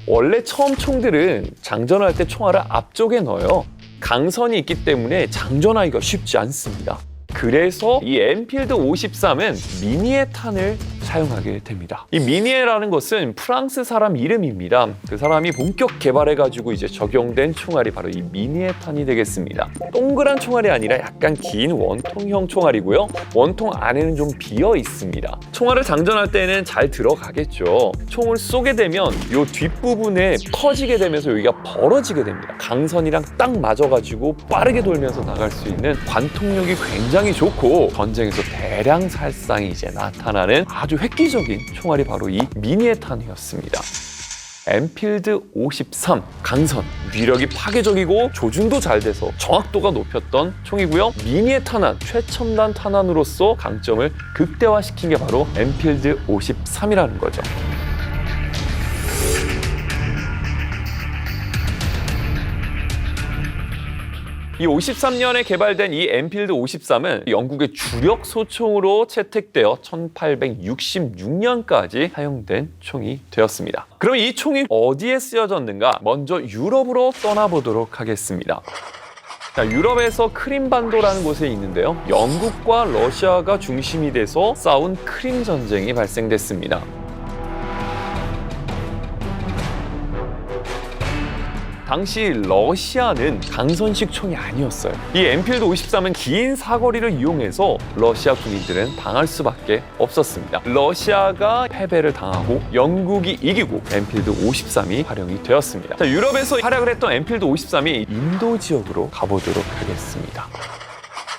원래 처음 총들은 장전할 때 총알을 앞쪽에 넣어요. 강선이 있기 때문에 장전하기가 쉽지 않습니다. 그래서 이 엔필드 53은 미니에 탄을 사용하게 됩니다. 이 미니에라는 것은 프랑스 사람 이름입니다. 그 사람이 본격 개발해가지고 이제 적용된 총알이 바로 이 미니에 탄이 되겠습니다. 동그란 총알이 아니라 약간 긴 원통형 총알이고요. 원통 안에는 좀 비어 있습니다. 총알을 장전할 때는 잘 들어가겠죠. 총을 쏘게 되면 이 뒷부분에 터지게 되면서 여기가 벌어지게 됩니다. 강선이랑 딱 맞아가지고 빠르게 돌면서 나갈 수 있는 관통력이 굉장히 좋고 전쟁에서 대량 살상이 이제 나타나는 아주 획기적인 총알이 바로 이 미니에탄이었습니다. 엔필드 53 강선, 위력이 파괴적이고 조준도 잘 돼서 정확도가 높였던 총이고요. 미니에탄환, 최첨단 탄환으로서 강점을 극대화시킨 게 바로 엔필드 53이라는 거죠. 이 53년에 개발된 이 엔필드 53은 영국의 주력 소총으로 채택되어 1866년까지 사용된 총이 되었습니다. 그럼 이 총이 어디에 쓰여졌는가? 먼저 유럽으로 떠나보도록 하겠습니다. 자, 유럽에서 크림반도라는 곳에 있는데요. 영국과 러시아가 중심이 돼서 싸운 크림 전쟁이 발생됐습니다. 당시 러시아는 강선식 총이 아니었어요. 이 엔필드 53은 긴 사거리를 이용해서 러시아 군인들은 당할 수밖에 없었습니다. 러시아가 패배를 당하고 영국이 이기고 엔필드 53이 활용이 되었습니다. 자, 유럽에서 활약을 했던 엔필드 53이 인도 지역으로 가보도록 하겠습니다.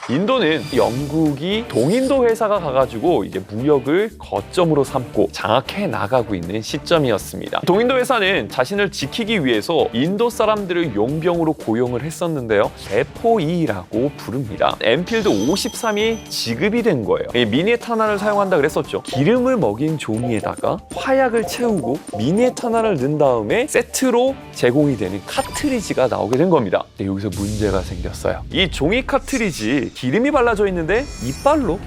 인도는 영국이 동인도 회사가 가가지고 이제 무역을 거점으로 삼고 장악해 나가고 있는 시점이었습니다. 동인도 회사는 자신을 지키기 위해서 인도 사람들을 용병으로 고용을 했었는데요. 세포이라고 부릅니다. 엔필드 53이 지급이 된 거예요. 미니에탄환을 사용한다 그랬었죠. 기름을 먹인 종이에다가 화약을 채우고 미니에탄환을 넣은 다음에 세트로 제공이 되는 카트리지가 나오게 된 겁니다. 근데 여기서 문제가 생겼어요. 이 종이 카트리지 기름이 발라져 있는데 이빨로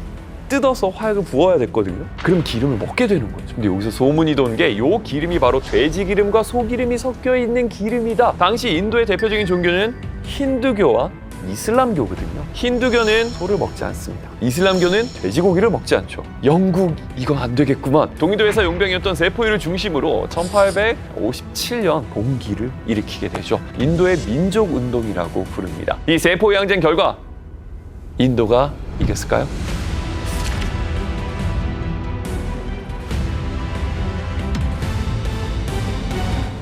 뜯어서 화약을 부어야 됐거든요. 그럼 기름을 먹게 되는 거죠. 근데 여기서 소문이 돈 게 이 기름이 바로 돼지 기름과 소기름이 섞여 있는 기름이다. 당시 인도의 대표적인 종교는 힌두교와 이슬람교거든요. 힌두교는 소를 먹지 않습니다. 이슬람교는 돼지고기를 먹지 않죠. 영국 이거 안 되겠구만. 동인도 회사 용병이었던 세포이를 중심으로 1857년 봉기를 일으키게 되죠. 인도의 민족운동이라고 부릅니다. 이 세포이 항쟁 결과 인도가 이겼을까요?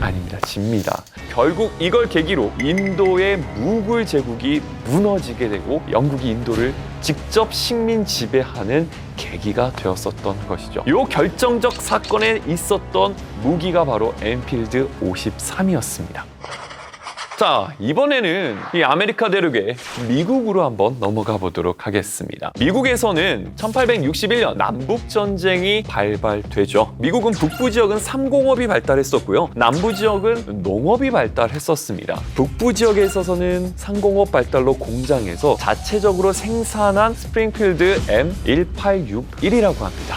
아닙니다. 집니다. 결국 이걸 계기로 인도의 무굴 제국이 무너지게 되고 영국이 인도를 직접 식민 지배하는 계기가 되었었던 것이죠. 이 결정적 사건에 있었던 무기가 바로 엔필드 53이었습니다. 자, 이번에는 이 아메리카 대륙의 미국으로 한번 넘어가 보도록 하겠습니다. 미국에서는 1861년 남북전쟁이 발발되죠. 미국은 북부 지역은 삼공업이 발달했었고요. 남부 지역은 농업이 발달했었습니다. 북부 지역에 있어서는 상공업 발달로 공장에서 자체적으로 생산한 스프링필드 M1861이라고 합니다.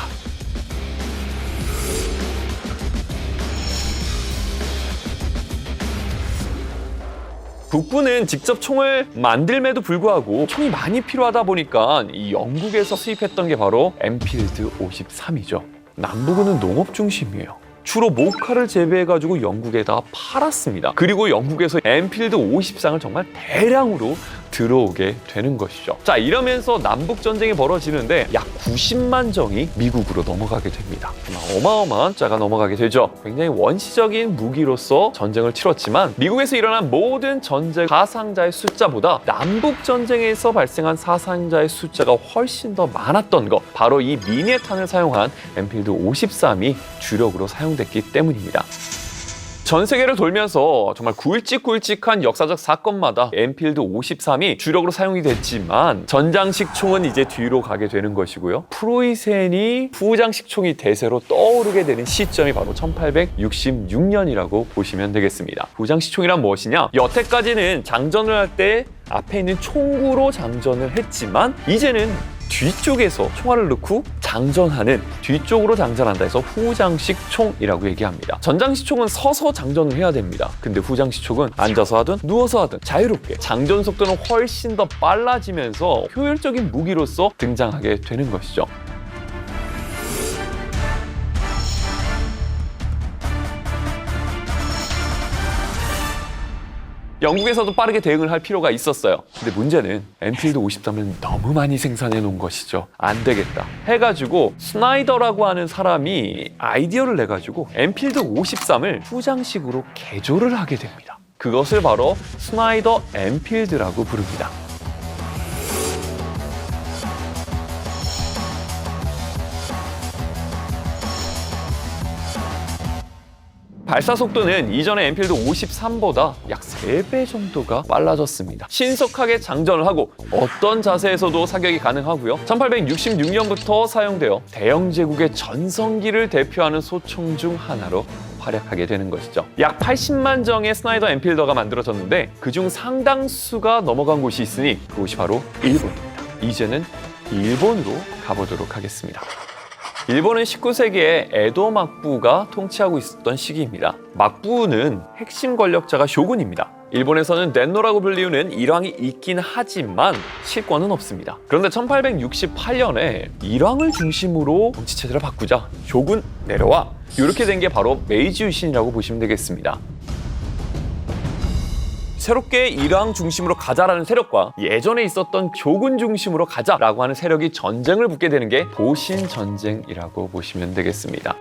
북부는 직접 총을 만들매도 불구하고 총이 많이 필요하다 보니까 이 영국에서 수입했던 게 바로 엔필드 53이죠. 남부군은 농업 중심이에요. 주로 모카를 재배해가지고 영국에다 팔았습니다. 그리고 영국에서 엔필드 50상을 정말 대량으로 들어오게 되는 것이죠. 자, 이러면서 남북전쟁이 벌어지는데 약 90만 정이 미국으로 넘어가게 됩니다. 어마어마한 자가 넘어가게 되죠. 굉장히 원시적인 무기로서 전쟁을 치렀지만 미국에서 일어난 모든 전쟁 사상자의 숫자보다 남북전쟁에서 발생한 사상자의 숫자가 훨씬 더 많았던 것, 바로 이 미네탄을 사용한 엔필드 53이 주력으로 사용됐기 때문입니다. 전 세계를 돌면서 정말 굵직굵직한 역사적 사건마다 엔필드 53이 주력으로 사용이 됐지만 전장식 총은 이제 뒤로 가게 되는 것이고요. 프로이센이 후장식 총이 대세로 떠오르게 되는 시점이 바로 1866년이라고 보시면 되겠습니다. 후장식 총이란 무엇이냐? 여태까지는 장전을 할 때 앞에 있는 총구로 장전을 했지만 이제는 뒤쪽에서 총알을 넣고 장전하는, 뒤쪽으로 장전한다 해서 후장식 총이라고 얘기합니다. 전장식 총은 서서 장전을 해야 됩니다. 근데 후장식 총은 앉아서 하든 누워서 하든 자유롭게 장전 속도는 훨씬 더 빨라지면서 효율적인 무기로서 등장하게 되는 것이죠. 영국에서도 빠르게 대응을 할 필요가 있었어요. 근데 문제는 엔필드 53을 너무 많이 생산해 놓은 것이죠. 안 되겠다 해가지고 스나이더라고 하는 사람이 아이디어를 내가지고 엔필드 53을 후장식으로 개조를 하게 됩니다. 그것을 바로 스나이더 엔필드라고 부릅니다. 발사 속도는 이전의 엔필드 53보다 약 3배 정도가 빨라졌습니다. 신속하게 장전을 하고 어떤 자세에서도 사격이 가능하고요. 1866년부터 사용되어 대영 제국의 전성기를 대표하는 소총 중 하나로 활약하게 되는 것이죠. 약 80만 정의 스나이더 엔필더가 만들어졌는데 그중 상당수가 넘어간 곳이 있으니 그곳이 바로 일본입니다. 이제는 일본으로 가보도록 하겠습니다. 일본은 19세기에 에도 막부가 통치하고 있었던 시기입니다. 막부는 핵심 권력자가 쇼군입니다. 일본에서는 넨노라고 불리우는 일왕이 있긴 하지만 실권은 없습니다. 그런데 1868년에 일왕을 중심으로 정치체제를 바꾸자, 쇼군 내려와, 이렇게 된 게 바로 메이지 유신이라고 보시면 되겠습니다. 새롭게 일왕 중심으로 가자라는 세력과 예전에 있었던 쇼군 중심으로 가자라고 하는 세력이 전쟁을 붙게 되는 게 보신 전쟁이라고 보시면 되겠습니다.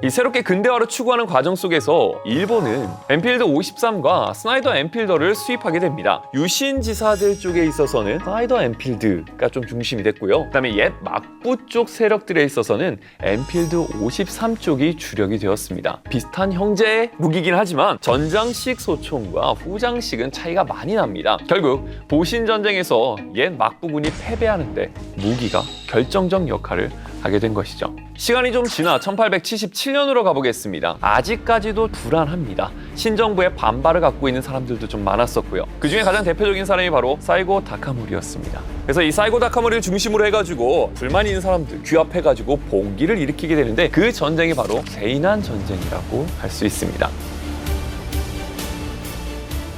이 새롭게 근대화를 추구하는 과정 속에서 일본은 엔필드 53과 스나이더 엔필더를 수입하게 됩니다. 유신 지사들 쪽에 있어서는 스나이더 엔필드가 좀 중심이 됐고요. 그다음에 옛 막부 쪽 세력들에 있어서는 엔필드 53 쪽이 주력이 되었습니다. 비슷한 형제 무기긴 하지만 전장식 소총과 후장식은 차이가 많이 납니다. 결국 보신 전쟁에서 옛 막부군이 패배하는데 무기가 결정적 역할을 하게 된 것이죠. 시간이 좀 지나 1877년으로 가보겠습니다. 아직까지도 불안합니다. 신정부의 반발을 갖고 있는 사람들도 좀 많았었고요. 그중에 가장 대표적인 사람이 바로 사이고 다카모리였습니다. 그래서 이 사이고 다카모리를 중심으로 해가지고 불만이 있는 사람들 규합해가지고 봉기를 일으키게 되는데 그 전쟁이 바로 세이난 전쟁이라고 할 수 있습니다.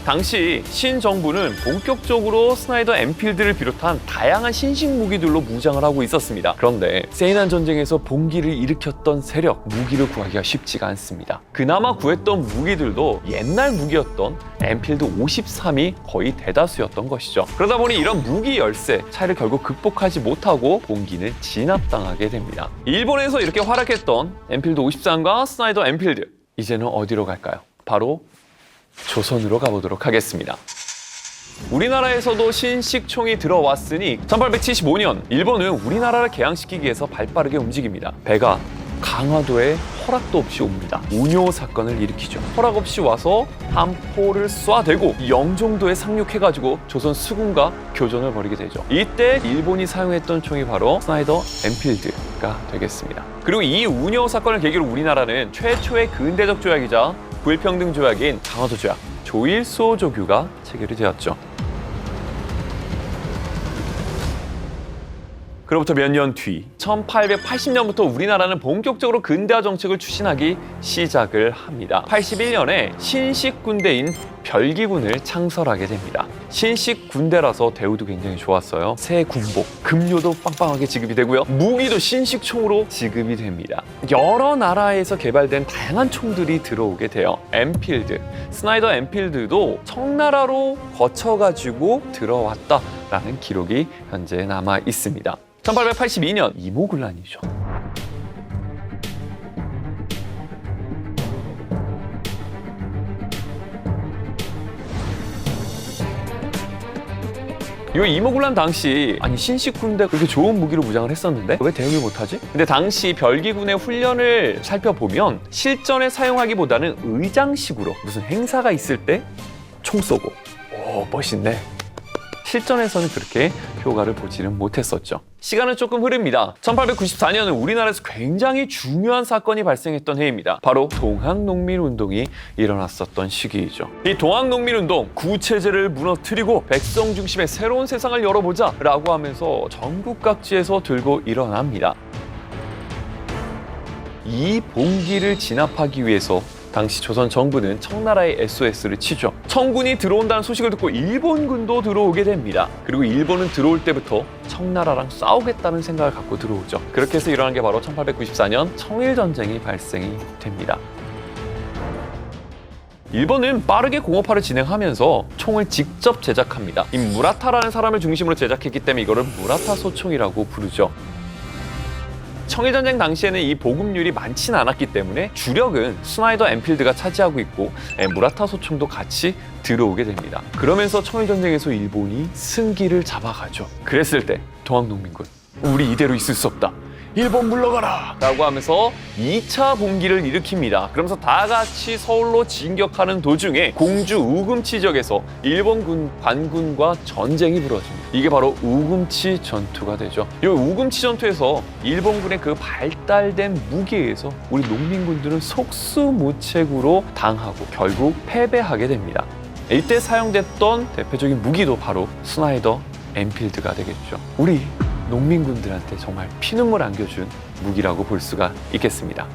당시 신정부는 본격적으로 스나이더 엔필드를 비롯한 다양한 신식 무기들로 무장을 하고 있었습니다. 그런데 세이난 전쟁에서 봉기를 일으켰던 세력, 무기를 구하기가 쉽지가 않습니다. 그나마 구했던 무기들도 옛날 무기였던 엔필드 53이 거의 대다수였던 것이죠. 그러다 보니 이런 무기 열세 차이를 결국 극복하지 못하고 봉기는 진압당하게 됩니다. 일본에서 이렇게 활약했던 엔필드 53과 스나이더 엔필드, 이제는 어디로 갈까요? 바로 조선으로 가보도록 하겠습니다. 우리나라에서도 신식총이 들어왔으니 1875년 일본은 우리나라를 개항시키기 위해서 발빠르게 움직입니다. 배가 강화도에 허락도 없이 옵니다. 운요 사건을 일으키죠. 허락 없이 와서 함포를 쏴대고 영종도에 상륙해가지고 조선 수군과 교전을 벌이게 되죠. 이때 일본이 사용했던 총이 바로 스나이더 엔필드가 되겠습니다. 그리고 이 운요 사건을 계기로 우리나라는 최초의 근대적 조약이자 불평등 조약인 강화도 조약, 조일소 조규가 체결이 되었죠. 그로부터 몇 년 뒤 1880년부터 우리나라는 본격적으로 근대화 정책을 추진하기 시작을 합니다. 81년에 신식 군대인 별기군을 창설하게 됩니다. 신식 군대라서 대우도 굉장히 좋았어요. 새 군복, 급료도 빵빵하게 지급이 되고요. 무기도 신식 총으로 지급이 됩니다. 여러 나라에서 개발된 다양한 총들이 들어오게 돼요. 엔필드, 스나이더 엔필드도 청나라로 거쳐가지고 들어왔다라는 기록이 현재 남아 있습니다. 1882년 이모군란이죠. 이 이모군란 당시 신식 군대 그렇게 좋은 무기로 무장을 했었는데 왜 대응을 못하지? 근데 당시 별기군의 훈련을 살펴보면 실전에 사용하기보다는 의장식으로 무슨 행사가 있을 때 총 쏘고 오 멋있네. 실전에서는 그렇게 효과를 보지는 못했었죠. 시간은 조금 흐릅니다. 1894년은 우리나라에서 굉장히 중요한 사건이 발생했던 해입니다. 바로 동학농민운동이 일어났었던 시기이죠. 이 동학농민운동, 구체제를 무너뜨리고 백성 중심의 새로운 세상을 열어보자 라고 하면서 전국 각지에서 들고 일어납니다. 이 봉기를 진압하기 위해서 당시 조선 정부는 청나라의 SOS를 치죠. 청군이 들어온다는 소식을 듣고 일본군도 들어오게 됩니다. 그리고 일본은 들어올 때부터 청나라랑 싸우겠다는 생각을 갖고 들어오죠. 그렇게 해서 일어난 게 바로 1894년 청일전쟁이 발생이 됩니다. 일본은 빠르게 공업화를 진행하면서 총을 직접 제작합니다. 이 무라타라는 사람을 중심으로 제작했기 때문에 이거를 무라타 소총이라고 부르죠. 청일전쟁 당시에는 이 보급률이 많지는 않았기 때문에 주력은 스나이더 엔필드가 차지하고 있고 무라타 소총도 같이 들어오게 됩니다. 그러면서 청일전쟁에서 일본이 승기를 잡아가죠. 그랬을 때 동학농민군, 우리 이대로 있을 수 없다. 일본 물러가라! 라고 하면서 2차 봉기를 일으킵니다. 그러면서 다 같이 서울로 진격하는 도중에 공주 우금치 지역에서 일본군 관군과 전쟁이 벌어집니다. 이게 바로 우금치 전투가 되죠. 이 우금치 전투에서 일본군의 그 발달된 무기에 의해서 우리 농민군들은 속수무책으로 당하고 결국 패배하게 됩니다. 이때 사용됐던 대표적인 무기도 바로 스나이더 엔필드가 되겠죠. 우리 농민군들한테 정말 피눈물 안겨준 무기라고 볼 수가 있겠습니다.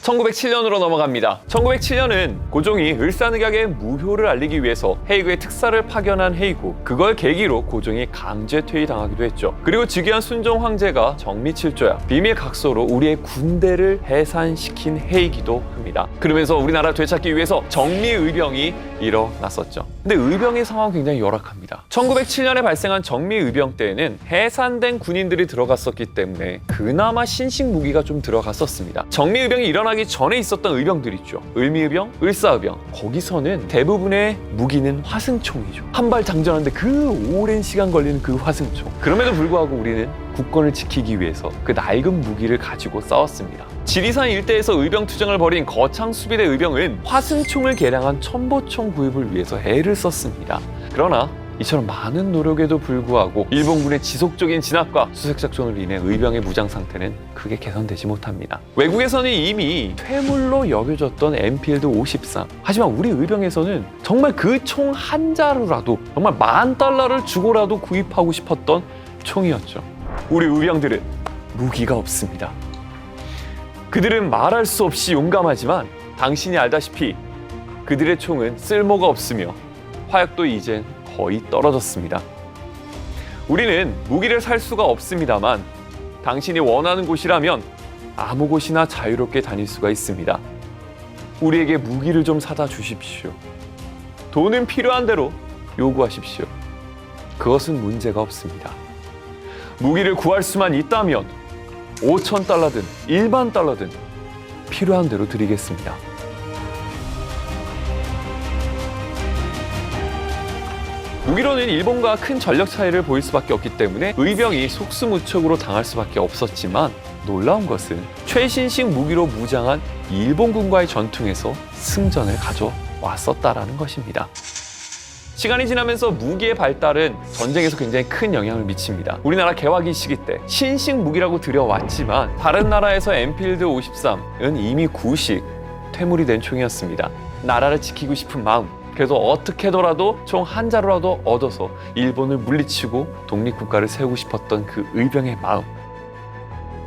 1907년으로 넘어갑니다. 1907년은 고종이 을사늑약의 무효를 알리기 위해서 헤이그에 특사를 파견한 해이고 그걸 계기로 고종이 강제 퇴위당하기도 했죠. 그리고 즉위한 순종 황제가 정미칠조약, 비밀 각서로 우리의 군대를 해산시킨 해이기도 합니다. 그러면서 우리나라 되찾기 위해서 정미의병이 일어났었죠. 근데 의병의 상황은 굉장히 열악합니다. 1907년에 발생한 정미의병 때에는 해산된 군인들이 들어갔었기 때문에 그나마 신식 무기가 좀 들어갔었습니다. 정미의병이 일어나기 전에 있었던 의병들 있죠. 을미의병, 을사의병. 거기서는 대부분의 무기는 화승총이죠. 한 발 장전하는데 그 오랜 시간 걸리는 그 화승총. 그럼에도 불구하고 우리는 국권을 지키기 위해서 그 낡은 무기를 가지고 싸웠습니다. 지리산 일대에서 의병 투쟁을 벌인 거창수비대 의병은 화승총을 개량한 첨보총 구입을 위해서 애를 썼습니다. 그러나 이처럼 많은 노력에도 불구하고 일본군의 지속적인 진압과 수색작전으로 인해 의병의 무장 상태는 크게 개선되지 못합니다. 외국에서는 이미 퇴물로 여겨졌던 엔필드 53. 하지만 우리 의병에서는 정말 그 총 한 자루라도 정말 $10,000를 주고라도 구입하고 싶었던 총이었죠. 우리 의병들은 무기가 없습니다. 그들은 말할 수 없이 용감하지만 당신이 알다시피 그들의 총은 쓸모가 없으며 화약도 이젠 거의 떨어졌습니다. 우리는 무기를 살 수가 없습니다만 당신이 원하는 곳이라면 아무 곳이나 자유롭게 다닐 수가 있습니다. 우리에게 무기를 좀 사다 주십시오. 돈은 필요한 대로 요구하십시오. 그것은 문제가 없습니다. 무기를 구할 수만 있다면 $5,000든 일반 달러든 필요한 대로 드리겠습니다. 우기로는 일본과 큰 전력 차이를 보일 수밖에 없기 때문에 의병이 속수무책으로 당할 수밖에 없었지만 놀라운 것은 최신식 무기로 무장한 일본군과의 전투에서 승전을 가져왔었다라는 것입니다. 시간이 지나면서 무기의 발달은 전쟁에서 굉장히 큰 영향을 미칩니다. 우리나라 개화기 시기 때 신식 무기라고 들여왔지만 다른 나라에서 엔필드 53은 이미 구식, 퇴물이 된 총이었습니다. 나라를 지키고 싶은 마음, 그래서 어떻게더라도 총 한 자루라도 얻어서 일본을 물리치고 독립국가를 세우고 싶었던 그 의병의 마음,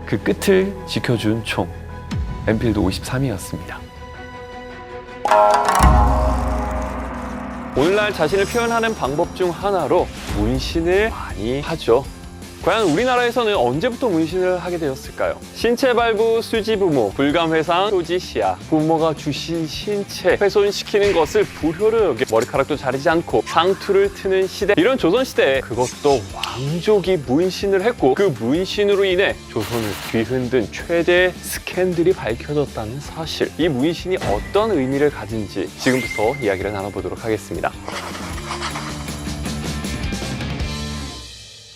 그 끝을 지켜준 총, 엔필드 53이었습니다. 오늘날 자신을 표현하는 방법 중 하나로 문신을 많이 하죠. 과연 우리나라에서는 언제부터 문신을 하게 되었을까요? 신체 발부, 수지 부모, 불감회상, 소지시야, 부모가 주신 신체 훼손시키는 것을 불효로 여겨 머리카락도 자르지 않고 상투를 트는 시대, 이런 조선시대에 그것도 왕족이 문신을 했고 그 문신으로 인해 조선을 뒤흔든 최대의 스캔들이 밝혀졌다는 사실, 이 문신이 어떤 의미를 가진지 지금부터 이야기를 나눠보도록 하겠습니다.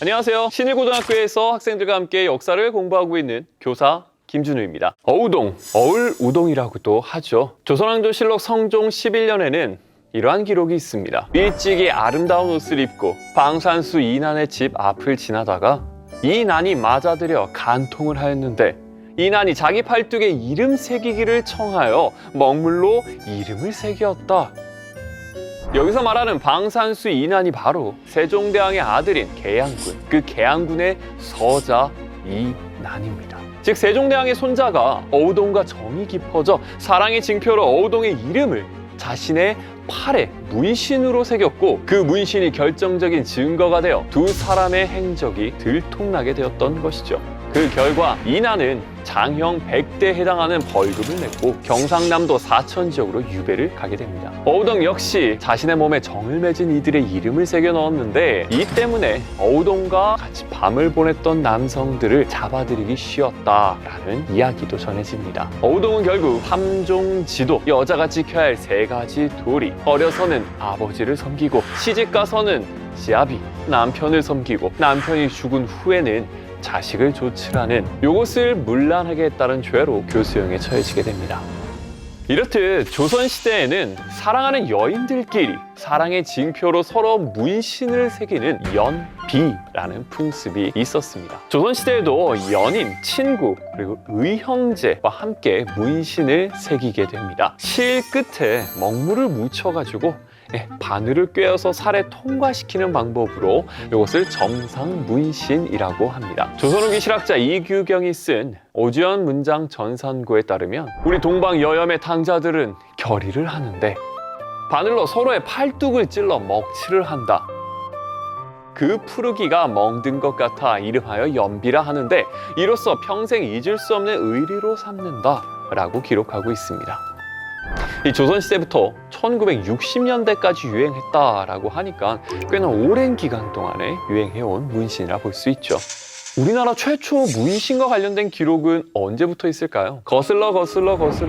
안녕하세요. 신일고등학교에서 학생들과 함께 역사를 공부하고 있는 교사 김준우입니다. 어우동, 어울우동이라고도 하죠. 조선왕조실록 성종 11년에는 이러한 기록이 있습니다. 일찍이 아름다운 옷을 입고 방산수 이난의 집 앞을 지나다가 이난이 맞아들여 간통을 하였는데 이난이 자기 팔뚝에 이름 새기기를 청하여 먹물로 이름을 새겼다. 여기서 말하는 방산수 이난이 바로 세종대왕의 아들인 계양군, 그 계양군의 서자 이난입니다. 즉 세종대왕의 손자가 어우동과 정이 깊어져 사랑의 징표로 어우동의 이름을 자신의 팔에 문신으로 새겼고 그 문신이 결정적인 증거가 되어 두 사람의 행적이 들통나게 되었던 것이죠. 그 결과 이난은 장형 100대에 해당하는 벌금을 냈고 경상남도 사천 지역으로 유배를 가게 됩니다. 어우동 역시 자신의 몸에 정을 맺은 이들의 이름을 새겨 넣었는데 이 때문에 어우동과 같이 밤을 보냈던 남성들을 잡아들이기 쉬웠다라는 이야기도 전해집니다. 어우동은 결국 함종지도, 여자가 지켜야 할 3가지 도리, 어려서는 아버지를 섬기고 시집가서는 시아비, 남편을 섬기고 남편이 죽은 후에는 자식을 조치라는 요것을 문란하게 했다는 죄로 교수형에 처해지게 됩니다. 이렇듯 조선시대에는 사랑하는 여인들끼리 사랑의 징표로 서로 문신을 새기는 연비라는 풍습이 있었습니다. 조선시대에도 연인, 친구, 그리고 의형제와 함께 문신을 새기게 됩니다. 실 끝에 먹물을 묻혀가지고 바늘을 꿰어서 살에 통과시키는 방법으로 이것을 정상문신이라고 합니다. 조선 후기 실학자 이규경이 쓴 오주연 문장 전산고에 따르면 우리 동방 여염의 탕자들은 결의를 하는데 바늘로 서로의 팔뚝을 찔러 먹칠을 한다. 그 푸르기가 멍든 것 같아 이름하여 연비라 하는데 이로써 평생 잊을 수 없는 의리로 삼는다 라고 기록하고 있습니다. 이 조선시대부터 1960년대까지 유행했다라고 하니까 꽤나 오랜 기간 동안에 유행해온 문신이라 볼 수 있죠. 우리나라 최초 문신과 관련된 기록은 언제부터 있을까요? 거슬러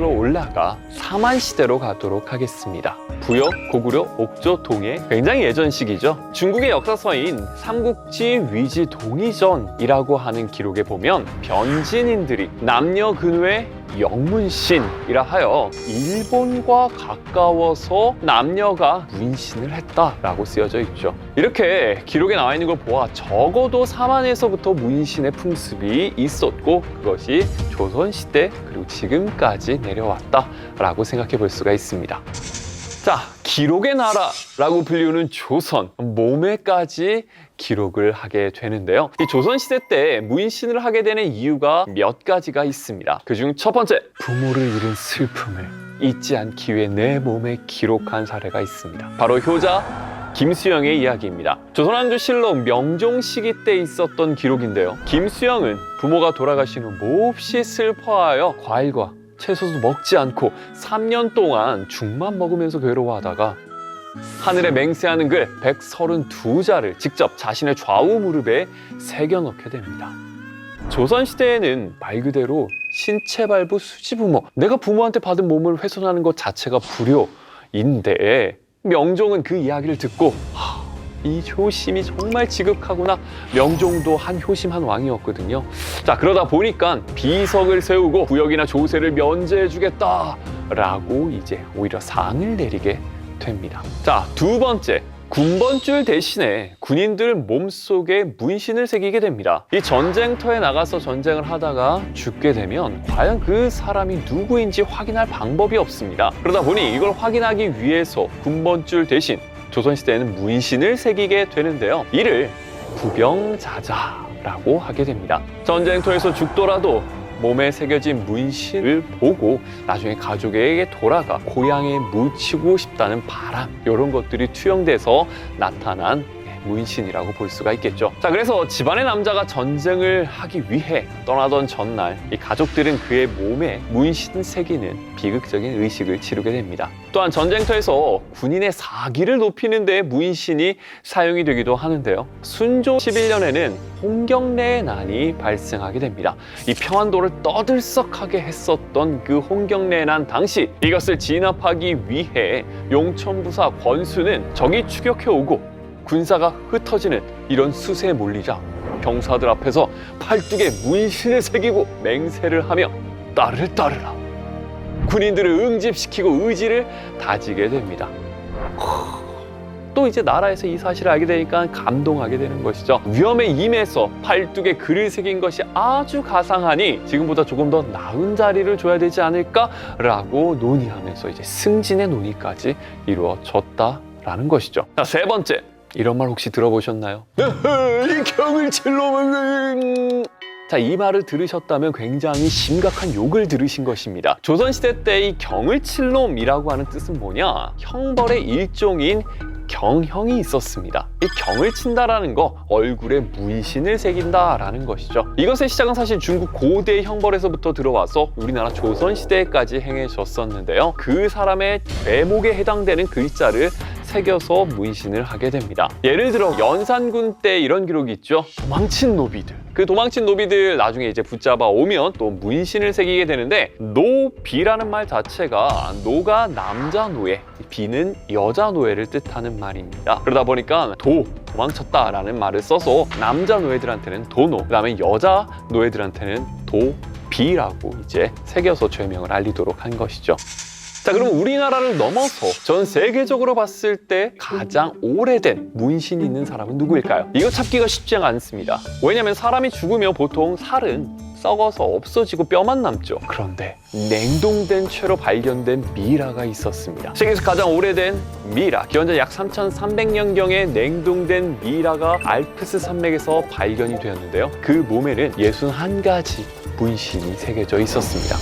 올라가 사만시대로 가도록 하겠습니다. 부여, 고구려, 옥조, 동해, 굉장히 예전 시기죠. 중국의 역사서인 삼국지 위지 동의전이라고 하는 기록에 보면 변진인들이 남녀 근외 영문신이라 하여 일본과 가까워서 남녀가 문신을 했다라고 쓰여져 있죠. 이렇게 기록에 나와 있는 걸 보아 적어도 사만에서부터 문신의 풍습이 있었고 그것이 조선시대 그리고 지금까지 내려왔다라고 생각해 볼 수가 있습니다. 자, 기록의 나라라고 불리우는 조선, 몸에까지 기록을 하게 되는데요. 이 조선시대 때 문신을 하게 되는 이유가 몇 가지가 있습니다. 그중 첫 번째, 부모를 잃은 슬픔을 잊지 않기 위해 내 몸에 기록한 사례가 있습니다. 바로 효자 김수영의 이야기입니다. 조선왕조실록 명종 시기 때 있었던 기록인데요. 김수영은 부모가 돌아가신 후 몹시 슬퍼하여 과일과 채소도 먹지 않고 3년 동안 죽만 먹으면서 괴로워하다가 하늘에 맹세하는 글 132자를 직접 자신의 좌우 무릎에 새겨넣게 됩니다. 조선시대에는 말 그대로 신체발부 수지부모, 내가 부모한테 받은 몸을 훼손하는 것 자체가 불효인데 명종은 그 이야기를 듣고 이 효심이 정말 지극하구나. 명종도 한 효심한 왕이었거든요. 자, 그러다 보니까 비석을 세우고 구역이나 조세를 면제해주겠다라고 이제 오히려 상을 내리게 됩니다. 자, 두 번째. 군번줄 대신에 군인들 몸속에 문신을 새기게 됩니다. 이 전쟁터에 나가서 전쟁을 하다가 죽게 되면 과연 그 사람이 누구인지 확인할 방법이 없습니다. 그러다 보니 이걸 확인하기 위해서 군번줄 대신 조선시대에는 문신을 새기게 되는데요. 이를 구병자자라고 하게 됩니다. 전쟁터에서 죽더라도 몸에 새겨진 문신을 보고 나중에 가족에게 돌아가 고향에 묻히고 싶다는 바람, 이런 것들이 투영돼서 나타난 문신이라고 볼 수가 있겠죠. 자, 그래서 집안의 남자가 전쟁을 하기 위해 떠나던 전날 이 가족들은 그의 몸에 문신 새기는 비극적인 의식을 치르게 됩니다. 또한 전쟁터에서 군인의 사기를 높이는 데 문신이 사용이 되기도 하는데요. 순조 11년에는 홍경래의 난이 발생하게 됩니다. 이 평안도를 떠들썩하게 했었던 그 홍경래의 난 당시 이것을 진압하기 위해 용천부사 권수는 적이 추격해오고 군사가 흩어지는 이런 수세에 몰리자 병사들 앞에서 팔뚝에 문신을 새기고 맹세를 하며 딸을 따르라. 군인들을 응집시키고 의지를 다지게 됩니다. 또 이제 나라에서 이 사실을 알게 되니까 감동하게 되는 것이죠. 위험에 임해서 팔뚝에 글을 새긴 것이 아주 가상하니 지금보다 조금 더 나은 자리를 줘야 되지 않을까라고 논의하면서 이제 승진의 논의까지 이루어졌다라는 것이죠. 자, 세 번째. 이런 말 혹시 들어보셨나요? 이 경을칠놈은... 자, 이 말을 들으셨다면 굉장히 심각한 욕을 들으신 것입니다. 조선시대 때 이 경을칠놈이라고 하는 뜻은 뭐냐? 형벌의 일종인 경형이 있었습니다. 이 경을 친다라는 거, 얼굴에 문신을 새긴다라는 것이죠. 이것의 시작은 사실 중국 고대 형벌에서부터 들어와서 우리나라 조선시대까지 행해졌었는데요. 그 사람의 죄목에 해당되는 글자를 새겨서 문신을 하게 됩니다. 예를 들어 연산군 때 이런 기록이 있죠. 도망친 노비들. 그 도망친 노비들 나중에 이제 붙잡아 오면 또 문신을 새기게 되는데, 노비라는 말 자체가 노가 남자 노예, 비는 여자 노예를 뜻하는 말입니다. 그러다 보니까 도망쳤다라는 말을 써서 남자 노예들한테는 도노, 그다음에 여자 노예들한테는 도비라고 이제 새겨서 죄명을 알리도록 한 것이죠. 자, 그럼 우리나라를 넘어서 전 세계적으로 봤을 때 가장 오래된 문신이 있는 사람은 누구일까요? 이거 찾기가 쉽지 않습니다. 왜냐면 사람이 죽으면 보통 살은 썩어서 없어지고 뼈만 남죠. 그런데 냉동된 채로 발견된 미라가 있었습니다. 세계에서 가장 오래된 미라, 기원전 약 3300년경에 냉동된 미라가 알프스 산맥에서 발견이 되었는데요. 그 몸에는 61가지 문신이 새겨져 있었습니다.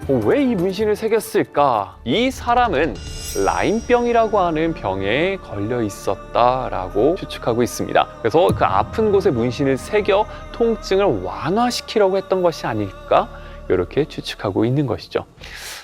왜 이 문신을 새겼을까? 이 사람은 라임병이라고 하는 병에 걸려 있었다라고 추측하고 있습니다. 그래서 그 아픈 곳에 문신을 새겨 통증을 완화시키려고 했던 것이 아닐까? 이렇게 추측하고 있는 것이죠.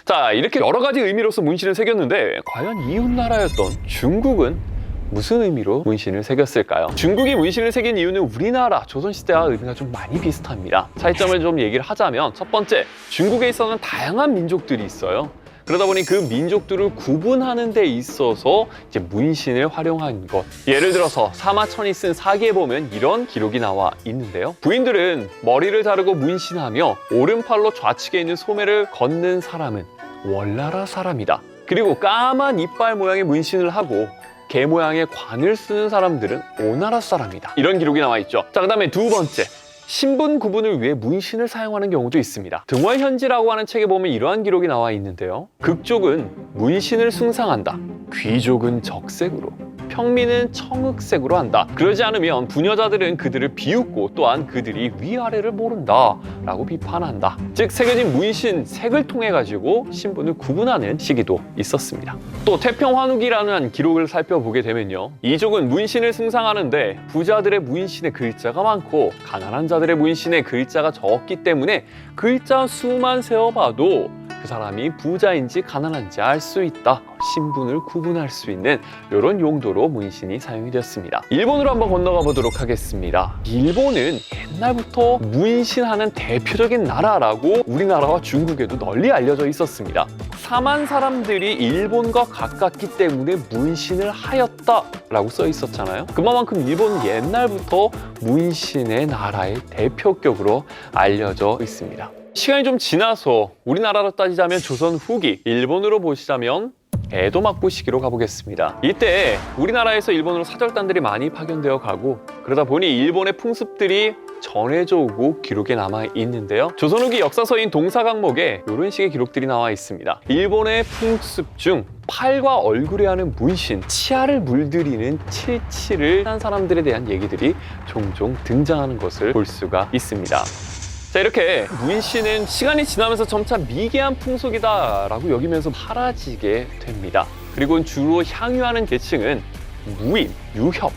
자, 이렇게 여러 가지 의미로서 문신을 새겼는데 과연 이웃나라였던 중국은 무슨 의미로 문신을 새겼을까요? 중국이 문신을 새긴 이유는 우리나라 조선시대와 의미가 좀 많이 비슷합니다. 차이점을 좀 얘기를 하자면, 첫 번째, 중국에 있어서는 다양한 민족들이 있어요. 그러다 보니 그 민족들을 구분하는 데 있어서 이제 문신을 활용한 것. 예를 들어서 사마천이 쓴 사기에 보면 이런 기록이 나와 있는데요. 부인들은 머리를 자르고 문신하며 오른팔로 좌측에 있는 소매를 걷는 사람은 월나라 사람이다. 그리고 까만 이빨 모양의 문신을 하고 개 모양의 관을 쓰는 사람들은 오나라 사람이다. 이런 기록이 나와 있죠. 자, 그다음에 두 번째. 신분 구분을 위해 문신을 사용하는 경우도 있습니다. 등월현지라고 하는 책에 보면 이러한 기록이 나와 있는데요. 극족은 문신을 숭상한다. 귀족은 적색으로, 평민은 청흑색으로 한다. 그러지 않으면 부녀자들은 그들을 비웃고 또한 그들이 위아래를 모른다 라고 비판한다. 즉, 새겨진 문신, 색을 통해 가지고 신분을 구분하는 시기도 있었습니다. 또 태평환욱이라는 기록을 살펴보게 되면요, 이족은 문신을 숭상하는데 부자들의 문신에 글자가 많고 가난한 자들의 문신에 글자가 적기 때문에 글자 수만 세어봐도 그 사람이 부자인지 가난한지 알 수 있다. 신분을 구분할 수 있는 이런 용도로 문신이 사용이 되었습니다. 일본으로 한번 건너가 보도록 하겠습니다. 일본은 옛날부터 문신하는 대표적인 나라라고 우리나라와 중국에도 널리 알려져 있었습니다. 4만 사람들이 일본과 가깝기 때문에 문신을 하였다라고 써 있었잖아요. 그만큼 일본은 옛날부터 문신의 나라의 대표격으로 알려져 있습니다. 시간이 좀 지나서 우리나라로 따지자면 조선 후기, 일본으로 보시자면 에도 막부 시기로 가보겠습니다. 이때 우리나라에서 일본으로 사절단들이 많이 파견되어 가고 그러다 보니 일본의 풍습들이 전해져 오고 기록에 남아 있는데요. 조선 후기 역사서인 동사강목에 이런 식의 기록들이 나와 있습니다. 일본의 풍습 중 팔과 얼굴에 하는 문신, 치아를 물들이는 칠칠을 한 사람들에 대한 얘기들이 종종 등장하는 것을 볼 수가 있습니다. 자, 이렇게 문신은 시간이 지나면서 점차 미개한 풍속이다라고 여기면서 사라지게 됩니다. 그리고 주로 향유하는 계층은 무임, 유협,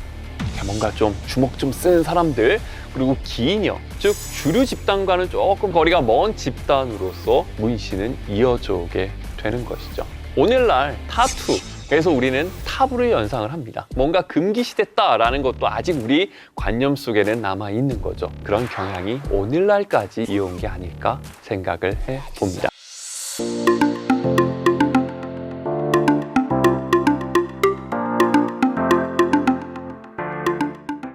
뭔가 좀 주먹 좀 쓴 사람들, 그리고 기인여, 즉 주류 집단과는 조금 거리가 먼 집단으로서 문신은 이어져 오게 되는 것이죠. 오늘날 타투에서 우리는 타부를 연상을 합니다. 뭔가 금기시됐다라는 것도 아직 우리 관념 속에는 남아있는 거죠. 그런 경향이 오늘날까지 이어온 게 아닐까 생각을 해봅니다.